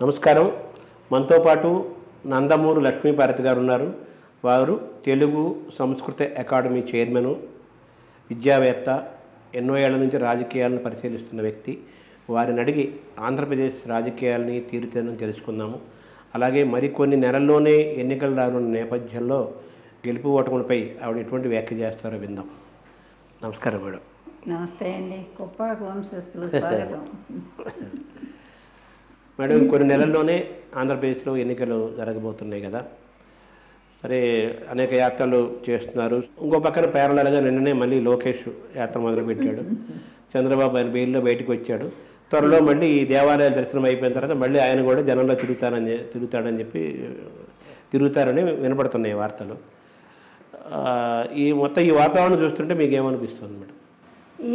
నమస్కారం. మనతో పాటు నందమూరి లక్ష్మీపార్వతి గారు ఉన్నారు. వారు తెలుగు సంస్కృత అకాడమీ చైర్మను, విద్యావేత్త, ఎన్నో ఏళ్ల నుంచి రాజకీయాలను పరిశీలిస్తున్న వ్యక్తి. వారిని అడిగి ఆంధ్రప్రదేశ్ రాజకీయాలని తీరుతెన్నులను తెలుసుకుందాము. అలాగే మరికొన్ని నెలల్లోనే ఎన్నికలు రానున్న నేపథ్యంలో గెలుపు ఓటములపై ఆవిడ ఎటువంటి వ్యాఖ్య చేస్తారో విందాం. నమస్కారం మేడం. నమస్తే అండి. కొప్పాకు వంశస్థులు స్వాగతం. మేడం, కొన్ని నెలల్లోనే ఆంధ్రప్రదేశ్లో ఎన్నికలు జరగబోతున్నాయి కదా. సరే, అనేక యాత్రలు చేస్తున్నారు. ఇంకో పక్కన ప్యారలల్గా నిన్ననే మళ్ళీ లోకేష్ యాత్ర మొదలుపెట్టాడు. చంద్రబాబు ఆయన బెయిల్లో బయటకు వచ్చాడు. త్వరలో మళ్ళీ ఈ దేవాలయాల దర్శనం అయిపోయిన తర్వాత మళ్ళీ ఆయన కూడా జనంలో తిరుగుతాడని చెప్పి తిరుగుతారని వినపడుతున్నాయి వార్తలు. ఈ వాతావరణం చూస్తుంటే మీకు ఏమనిపిస్తుంది మేడం?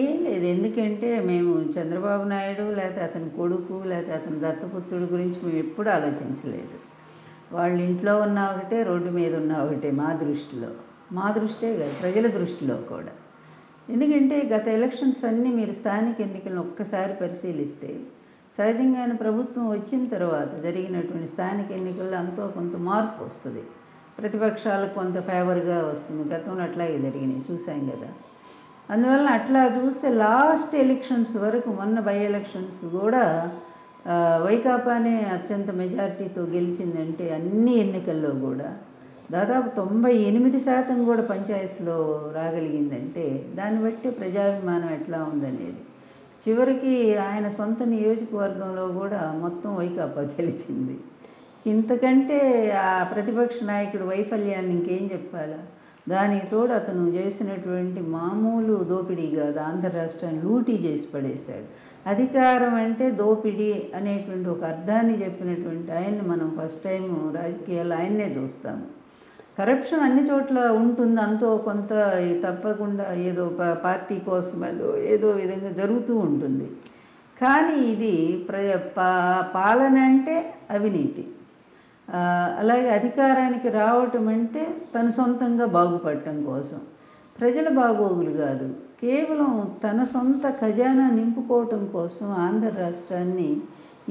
ఏం లేదు, ఎందుకంటే మేము చంద్రబాబు నాయుడు లేకపోతే అతని కొడుకు లేకపోతే అతని దత్తపుత్రుడి గురించి మేము ఎప్పుడు ఆలోచించలేదు. వాళ్ళ ఇంట్లో ఉన్న ఒకటే, రోడ్డు మీద ఉన్న ఒకటే మా దృష్టే కాదు, ప్రజల దృష్టిలో కూడా. ఎందుకంటే గత ఎలక్షన్స్ అన్నీ మీరు స్థానిక ఎన్నికలను ఒక్కసారి పరిశీలిస్తే సహజంగానే ప్రభుత్వం వచ్చిన తర్వాత జరిగినటువంటి స్థానిక ఎన్నికల్లో అంతో కొంత మార్పు వస్తుంది. ప్రతిపక్షాలకు కొంత ఫేవర్గా వస్తుంది. గతంలో అట్లాగే జరిగినాయి, చూసాం కదా. అందువల్ల అట్లా చూస్తే లాస్ట్ ఎలక్షన్స్ వరకు, మొన్న బై ఎలక్షన్స్ కూడా వైకాపానే అత్యంత మెజారిటీతో గెలిచిందంటే అన్ని ఎన్నికల్లో కూడా దాదాపు 98% కూడా పంచాయతీలో రాగలిగిందంటే దాన్ని బట్టి ప్రజాభిమానం ఎట్లా ఉందనేది. చివరికి ఆయన సొంత నియోజకవర్గంలో కూడా మొత్తం వైకాపా గెలిచింది. ఇంతకంటే ఆ ప్రతిపక్ష నాయకుడు వైఫల్యాన్ని ఇంకేం చెప్పాలా? దానికి తోడు అతను చేసినటువంటి మామూలు దోపిడీ కాదు, ఆంధ్ర రాష్ట్రాన్ని లూటీ చేసి పడేశాడు. అధికారం అంటే దోపిడీ అనేటువంటి ఒక అర్థాన్ని చెప్పినటువంటి ఆయన్ని మనం ఫస్ట్ టైం రాజకీయాల్లో ఆయన్నే చూస్తాము. కరప్షన్ అన్ని చోట్ల ఉంటుంది, అంతో కొంత తప్పకుండా ఏదో పార్టీ కోసం ఏదో విధంగా జరుగుతూ ఉంటుంది. కానీ ఇది పాలన అంటే అవినీతి. అలాగే అధికారానికి రావటం అంటే తన సొంతంగా బాగుపడటం కోసం, ప్రజల బాగోగులు కాదు, కేవలం తన సొంత ఖజానా నింపుకోవటం కోసం ఆంధ్ర రాష్ట్రాన్ని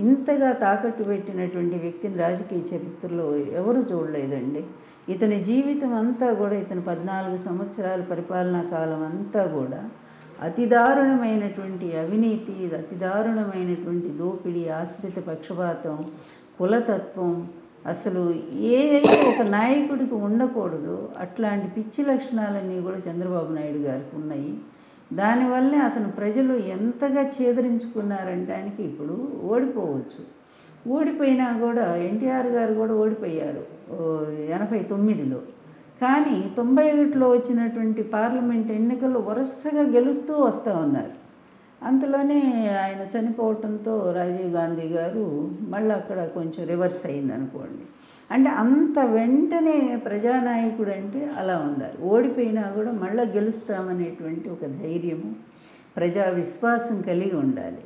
ఇంతగా తాకట్టు పెట్టినటువంటి వ్యక్తిని రాజకీయ చరిత్రలో ఎవరు చూడలేదండి. ఇతని జీవితం అంతా కూడా, ఇతని 14 సంవత్సరాల పరిపాలనా కాలం అంతా కూడా అతి దారుణమైనటువంటి అవినీతి, అతి దారుణమైనటువంటి దోపిడీ, ఆశ్రిత పక్షపాతం, కులతత్వం, అసలు ఏదైతే ఒక నాయకుడికి ఉండకూడదు అట్లాంటి పిచ్చి లక్షణాలన్నీ కూడా చంద్రబాబు నాయుడు గారికి ఉన్నాయి. దానివల్లే అతను ప్రజలు ఎంతగా ఛేదరించుకున్నారంటానికి ఇప్పుడు ఓడిపోవచ్చు. ఓడిపోయినా కూడా ఎన్టీఆర్ గారు కూడా ఓడిపోయారు 89లో. కానీ 91లో వచ్చినటువంటి పార్లమెంట్ ఎన్నికల్లో వరుసగా గెలుస్తూ వస్తూ ఉన్నారు. అంతలోనే ఆయన చనిపోవటంతో రాజీవ్ గాంధీ గారు మళ్ళీ అక్కడ కొంచెం రివర్స్ అయింది అనుకోండి. అంటే అంత వెంటనే ప్రజానాయకుడు అంటే అలా ఉండాలి. ఓడిపోయినా కూడా మళ్ళీ గెలుస్తామనేటువంటి ఒక ధైర్యము, ప్రజా విశ్వాసం కలిగి ఉండాలి.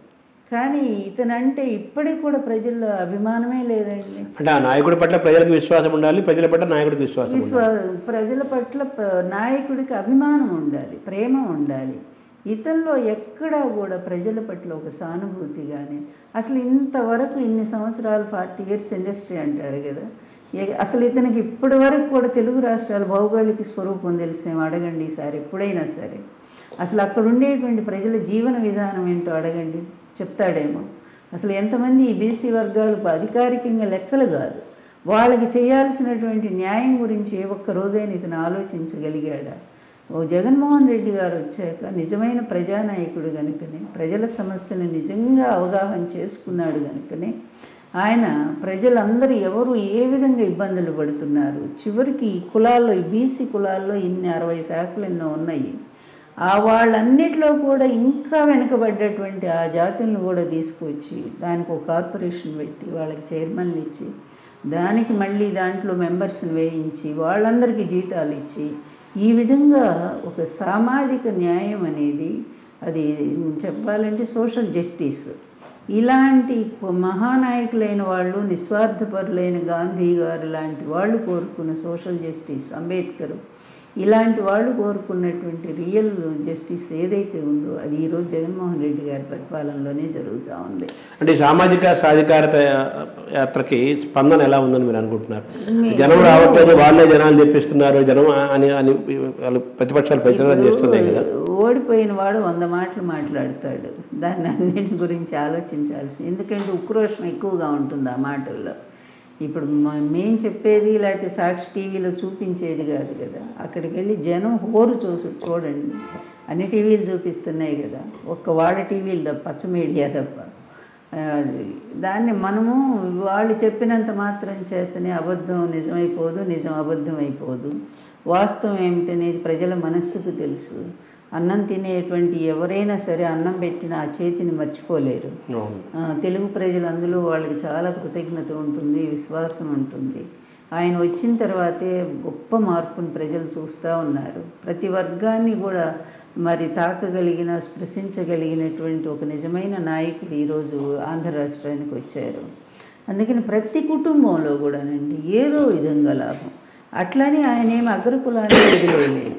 కానీ ఇతనంటే ఇప్పటికి కూడా ప్రజల్లో అభిమానమే లేదండి. అంటే ఆ నాయకుడి పట్ల ప్రజలకు విశ్వాసం ఉండాలి, ప్రజల పట్ల నాయకుడికి ప్రజల పట్ల నాయకుడికి అభిమానం ఉండాలి, ప్రేమ ఉండాలి. ఇతనిలో ఎక్కడా కూడా ప్రజల పట్ల ఒక సానుభూతి కానీ, అసలు ఇంతవరకు ఇన్ని సంవత్సరాలు 40 years ఇండస్ట్రీ అంటారు కదా, అసలు ఇతనికి ఇప్పటి వరకు కూడా తెలుగు రాష్ట్రాల భౌగోళిక స్వరూపం తెలిసేమో అడగండి ఈసారి ఎప్పుడైనా సరే. అసలు అక్కడ ఉండేటువంటి ప్రజల జీవన విధానం ఏంటో అడగండి, చెప్తాడేమో. అసలు ఎంతమంది ఈ బీసీ వర్గాలకు అధికారికంగా లెక్కలు కాదు, వాళ్ళకి చేయాల్సినటువంటి న్యాయం గురించి ఏ ఒక్క రోజైనా ఇతను ఆలోచించగలిగాడా? జగన్మోహన్ రెడ్డి గారు వచ్చాక నిజమైన ప్రజానాయకుడు కనుకనే, ప్రజల సమస్యను నిజంగా అవగాహన చేసుకున్నాడు కనుకనే ఆయన ప్రజలందరూ ఎవరు ఏ విధంగా ఇబ్బందులు పడుతున్నారు, చివరికి ఈ కులాల్లో, ఈ బీసీ కులాల్లో ఇన్ని 60 శాఖలు ఎన్నో ఉన్నాయి, ఆ వాళ్ళన్నిటిలో కూడా ఇంకా వెనుకబడ్డటువంటి ఆ జాతులను కూడా తీసుకొచ్చి దానికి ఒక కార్పొరేషన్ పెట్టి వాళ్ళకి చైర్మన్లు ఇచ్చి దానికి మళ్ళీ దాంట్లో మెంబర్స్ని వేయించి వాళ్ళందరికీ జీతాలు ఇచ్చి ఈ విధంగా ఒక సామాజిక న్యాయం అనేది, అది చెప్పాలంటే సోషల్ జస్టిస్, ఇలాంటి మహానాయకులైన వాళ్ళు, నిస్వార్థపరులైన గాంధీ గారు లాంటి వాళ్ళు కోరుకున్న సోషల్ జస్టిస్, అంబేద్కర్, ఇలాంటి వాళ్ళు కోరుకున్నటువంటి రియల్ జస్టిస్ ఏదైతే ఉందో అది ఈరోజు జగన్మోహన్ రెడ్డి గారి పరిపాలనలోనే జరుగుతూ ఉంది. అంటే సామాజిక సాధికారత యాత్రకి స్పందన ఎలా ఉందని మీరు అనుకుంటున్నారు? జనం రావట్లేదు, వాళ్ళే జనాలు తెప్పిస్తున్నారు, జనం అని అని వాళ్ళు ప్రతిపక్షాలు ప్రచారం చేస్తున్నాయి కదా. ఓడిపోయిన వాడు 100 మాటలు మాట్లాడతాడు, దాన్ని అన్నింటి గురించి ఆలోచించాల్సి, ఎందుకంటే ఉక్రోషం ఎక్కువగా ఉంటుంది ఆ మాటల్లో. ఇప్పుడు మేం చెప్పేది లేకపోతే సాక్షి టీవీలో చూపించేది కాదు కదా, అక్కడికి వెళ్ళి జనం హోరు చూడండి. అన్ని టీవీలు చూపిస్తున్నాయి కదా, ఒక్క వాళ్ళ టీవీలు తప్ప, పచ్చ మీడియా తప్ప. దాన్ని మనము వాళ్ళు చెప్పినంత మాత్రం చేతనే అబద్ధం నిజమైపోదు, నిజం అబద్ధం అయిపోదు. వాస్తవం ఏమిటనేది ప్రజల మనస్సుకు తెలుసు. అన్నం తినేటువంటి ఎవరైనా సరే అన్నం పెట్టిన ఆ చేతిని మర్చిపోలేరు. తెలుగు ప్రజలు అందులో వాళ్ళకి చాలా కృతజ్ఞత ఉంటుంది, విశ్వాసం ఉంటుంది. ఆయన వచ్చిన తర్వాతే గొప్ప మార్పును ప్రజలు చూస్తూ ఉన్నారు. ప్రతి వర్గాన్ని కూడా మరి తాకగలిగిన, స్పృశించగలిగినటువంటి ఒక నిజమైన నాయకుడు ఈరోజు ఆంధ్ర రాష్ట్రానికి వచ్చారు. అందుకని ప్రతి కుటుంబంలో కూడానండి ఏదో విధంగా లాభం. అట్లని ఆయన ఏమి అగ్రకులాన్ని వదిలేయలేదు.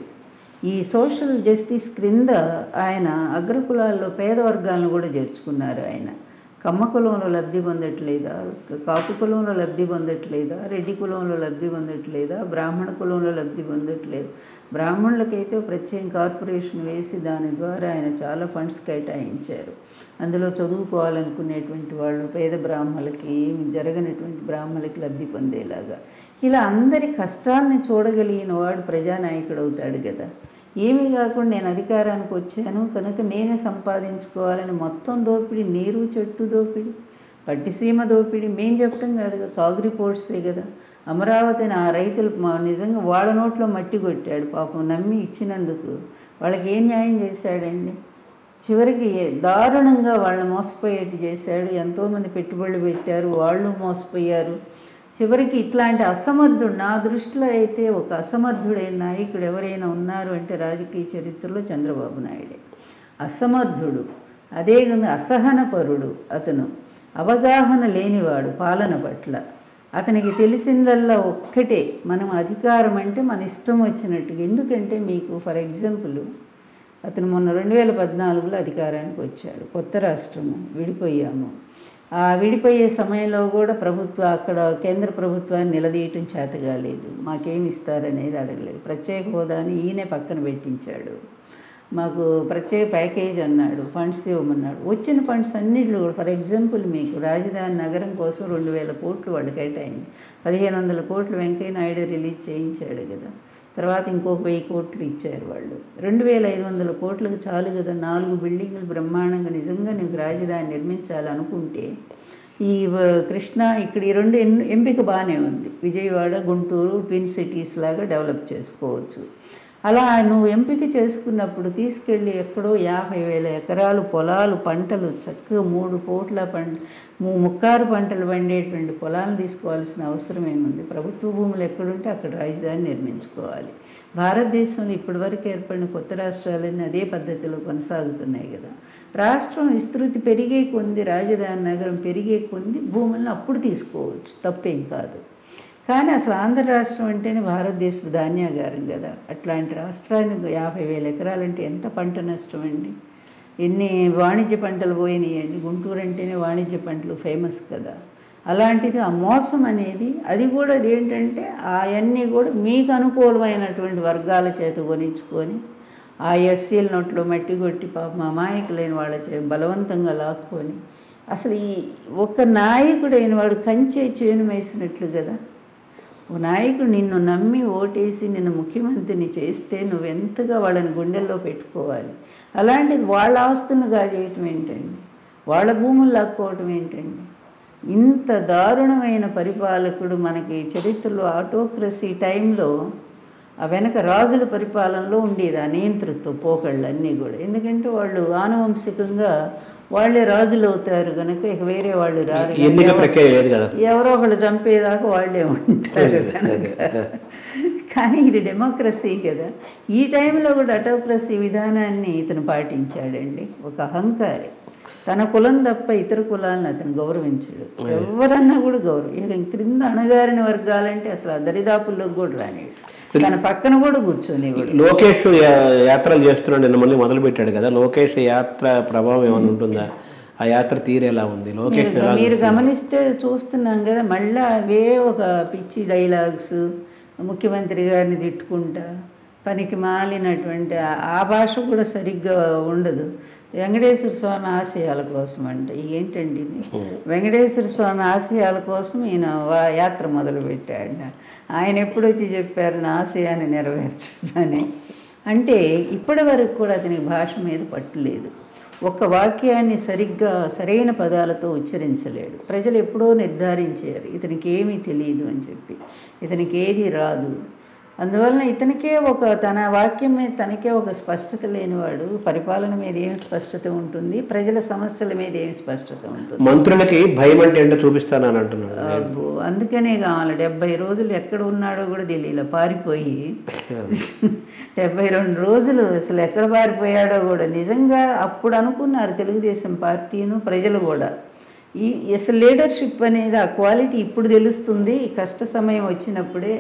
ఈ సోషల్ జస్టిస్ క్రింద ఆయన అగ్రకులాల్లో పేద వర్గాలను కూడా చేర్చుకున్నారు. ఆయన కమ్మ కులంలో లబ్ధి పొందట్లేదా, కాపు కులంలో లబ్ధి పొందట్లేదా, రెడ్డి కులంలో లబ్ధి పొందట్లేదా, బ్రాహ్మణ కులంలో లబ్ధి పొందట్లేదు. బ్రాహ్మణులకైతే ప్రత్యేక కార్పొరేషన్ వేసి దాని ద్వారా ఆయన చాలా ఫండ్స్ కేటాయించారు. అందులో చదువుకోవాలనుకునేటువంటి వాళ్ళు పేద బ్రాహ్మణులకి, ఏమి జరగనటువంటి బ్రాహ్మణులకి లబ్ధి పొందేలాగా ఇలా అందరి కష్టాలని చూడగలిగిన వాడు ప్రజానాయకుడు అవుతాడు కదా. ఏమీ కాకుండా నేను అధికారానికి వచ్చాను కనుక నేనే సంపాదించుకోవాలని మొత్తం దోపిడీ, నీరు చెట్టు దోపిడీ, పట్టిసీమ దోపిడీ మేం చెప్పడం కాదు కదా, కాగ్ రిపోర్ట్సే కదా. అమరావతిని ఆ రైతులు నిజంగా వాళ్ళ నోట్లో మట్టి కొట్టాడు పాపం, నమ్మి ఇచ్చినందుకు. వాళ్ళకి ఏ న్యాయం చేశాడండి? చివరికి దారుణంగా వాళ్ళని మోసపోయేట్టు చేశాడు. ఎంతోమంది పెట్టుబడులు పెట్టారు, వాళ్ళు మోసపోయారు. చివరికి ఇట్లాంటి అసమర్థుడు, నా దృష్టిలో అయితే ఒక అసమర్థుడైన నాయకుడు ఎవరైనా ఉన్నారు అంటే రాజకీయ చరిత్రలో చంద్రబాబు నాయుడే. అసమర్థుడు, అదేవిధంగా అసహనపరుడు, అతను అవగాహన లేనివాడు పాలన పట్ల. అతనికి తెలిసిందల్లా ఒక్కటే, మనం అధికారం అంటే మన ఇష్టం వచ్చినట్టుగా. ఎందుకంటే మీకు ఫర్ ఎగ్జాంపుల్ అతను మొన్న 2014లో అధికారానికి వచ్చాడు. కొత్త రాష్ట్రము, విడిపోయాము. ఆ విడిపోయే సమయంలో కూడా అక్కడ కేంద్ర ప్రభుత్వాన్ని నిలదీయటం చేతగాలేదు. మాకేమి ఇస్తారనేది అడగలేదు. ప్రత్యేక హోదాని ఈయనే పక్కన పెట్టించాడు. మాకు ప్రత్యేక ప్యాకేజ్ అన్నాడు, ఫండ్స్ ఇవ్వమన్నాడు. వచ్చిన ఫండ్స్ అన్నింటిలో కూడా ఫర్ ఎగ్జాంపుల్ మీకు రాజధాని నగరం కోసం 2000 కోట్లు వాళ్ళు కేటాయింది. 1500 కోట్లు వెంకయ్య నాయుడు రిలీజ్ చేయించాడు కదా. తర్వాత ఇంకొక 1000 కోట్లు ఇచ్చారు వాళ్ళు. 2500 కోట్లకు చాలు కదా 4 బిల్డింగులు బ్రహ్మాండంగా. నిజంగా నీకు రాజధాని నిర్మించాలనుకుంటే ఈ కృష్ణా ఇక్కడ ఈ 2 ఎంపిక బాగానే ఉంది. విజయవాడ, గుంటూరు ట్విన్ సిటీస్ లాగా డెవలప్ చేసుకోవచ్చు. అలా నువ్వు ఎంపిక చేసుకున్నప్పుడు తీసుకెళ్ళి ఎక్కడో 50,000 ఎకరాలు పొలాలు, పంటలు చక్కగా 3 కోట్ల ముక్కారు పంటలు పండేటువంటి పొలాలను తీసుకోవాల్సిన అవసరం ఏముంది? ప్రభుత్వ భూములు ఎక్కడుంటే అక్కడ రాజధాని నిర్మించుకోవాలి. భారతదేశంలో ఇప్పటివరకు ఏర్పడిన కొత్త రాష్ట్రాలన్నీ అదే పద్ధతిలో కొనసాగుతున్నాయి కదా. రాష్ట్రం విస్తృతి పెరిగే కొంది, రాజధాని నగరం పెరిగే కొంది భూములను అప్పుడు తీసుకోవచ్చు, తప్పేం కాదు. కానీ అసలు ఆంధ్ర రాష్ట్రం అంటేనే భారతదేశపు ధాన్యాగారం కదా. అట్లాంటి రాష్ట్రానికి 50,000 ఎకరాలంటే ఎంత పంట నష్టం అండి. ఎన్ని వాణిజ్య పంటలు పోయినాయండి. గుంటూరు అంటేనే వాణిజ్య పంటలు ఫేమస్ కదా. అలాంటిది ఆ మోసం అనేది, అది కూడా ఏంటంటే అవన్నీ కూడా మీకు అనుకూలమైనటువంటి వర్గాల చేత కొనించుకొని ఆ ఎస్సీల నోట్లో మట్టి కొట్టి పాపం అమాయకులైన వాళ్ళ బలవంతంగా లాక్కొని, అసలు ఈ ఒక నాయకుడైన వాడు కంచే చేను వేసినట్లు కదా. ఓ నాయకుడు నిన్ను నమ్మి ఓటేసి నిన్ను ముఖ్యమంత్రిని చేస్తే నువ్వెంతగా వాళ్ళని గుండెల్లో పెట్టుకోవాలి. అలాంటిది వాళ్ళ ఆస్తులను కాజేయటం ఏంటండి, వాళ్ళ భూములు లాక్కోవటం ఏంటండి. ఇంత దారుణమైన పరిపాలకుడు మనకి చరిత్రలో ఆటోక్రసీ టైంలో ఆ వెనక రాజుల పరిపాలనలో ఉండేది ఆ నియంతృత్వ పోకళ్ళు అన్నీ కూడా. ఎందుకంటే వాళ్ళు ఆనువంశికంగా వాళ్ళే రాజులు అవుతారు కనుక ఇక వేరే వాళ్ళు రారు, ఎవరో ఒకళ్ళు చంపేదాకా వాళ్ళే ఉంటారు కనుక. కానీ ఇది డెమోక్రసీ కదా. ఈ టైంలో కూడా ఆటోక్రసీ విధానాన్ని ఇతను పాటించాడండి. ఒక అహంకారి. తన కులం తప్ప ఇతర కులాలను అతను గౌరవించడు. ఎవరన్నా కూడా గౌరవం. ఇక క్రింద అణగారిన వర్గాలంటే అసలు ఆ దరిదాపుల్లోకి కూడా రానిడు. తన పక్కన కూడా కూర్చొనివాడు. లోకేష్ యాత్రలు చేస్తున్నాడు, నిన్న మళ్ళీ మొదలు పెట్టాడు కదా. లోకేష్ యాత్ర ప్రభావం ఏమైనా ఉంటుందా? ఆ యాత్ర తీరు ఎలా ఉంది? లోకేష్ మీరు గమనిస్తే చూస్తున్నాం కదా, మళ్ళీ అవే ఒక పిచ్చి డైలాగ్స్, ముఖ్యమంత్రి గారిని తిట్టుకుంటా, పనికి మాలినటువంటి ఆ భాష కూడా సరిగ్గా ఉండదు. వెంకటేశ్వర స్వామి ఆశయాల కోసం అంటే ఏంటండి ఇది? వెంకటేశ్వర స్వామి ఆశయాల కోసం ఈయన యాత్ర మొదలుపెట్టాడు. ఆయన ఎప్పుడు వచ్చి చెప్పారు నా ఆశయాన్ని నెరవేర్చని? అంటే ఇప్పటి వరకు కూడా అతనికి భాష మీద పట్టులేదు. ఒక్క వాక్యాన్ని సరిగ్గా సరైన పదాలతో ఉచ్చరించలేడు. ప్రజలు ఎప్పుడో నిర్ధారించారు ఇతనికి ఏమీ తెలియదు అని చెప్పి, ఇతనికి ఏది రాదు. అందువలన ఇతనికే తన వాక్యం మీద తనకే ఒక స్పష్టత లేనివాడు. పరిపాలన మీద ఏం స్పష్టత ఉంటుంది? ప్రజల సమస్యల మీద ఏం స్పష్టత ఉంటుంది? మంత్రులకి భయం అంటే ఏంటో చూపిస్తానని అంటున్నాడు. అందుకనే కావాలి 70 రోజులు ఎక్కడ ఉన్నాడో కూడా తెలియలే, పారిపోయి 72 రోజులు అసలు ఎక్కడ పారిపోయాడో కూడా. నిజంగా అప్పుడు అనుకున్నారు తెలుగుదేశం పార్టీను ప్రజలు కూడా, అసలు లీడర్షిప్ అనేది ఆ క్వాలిటీ ఇప్పుడు తెలుస్తుంది. కష్ట సమయం వచ్చినప్పుడే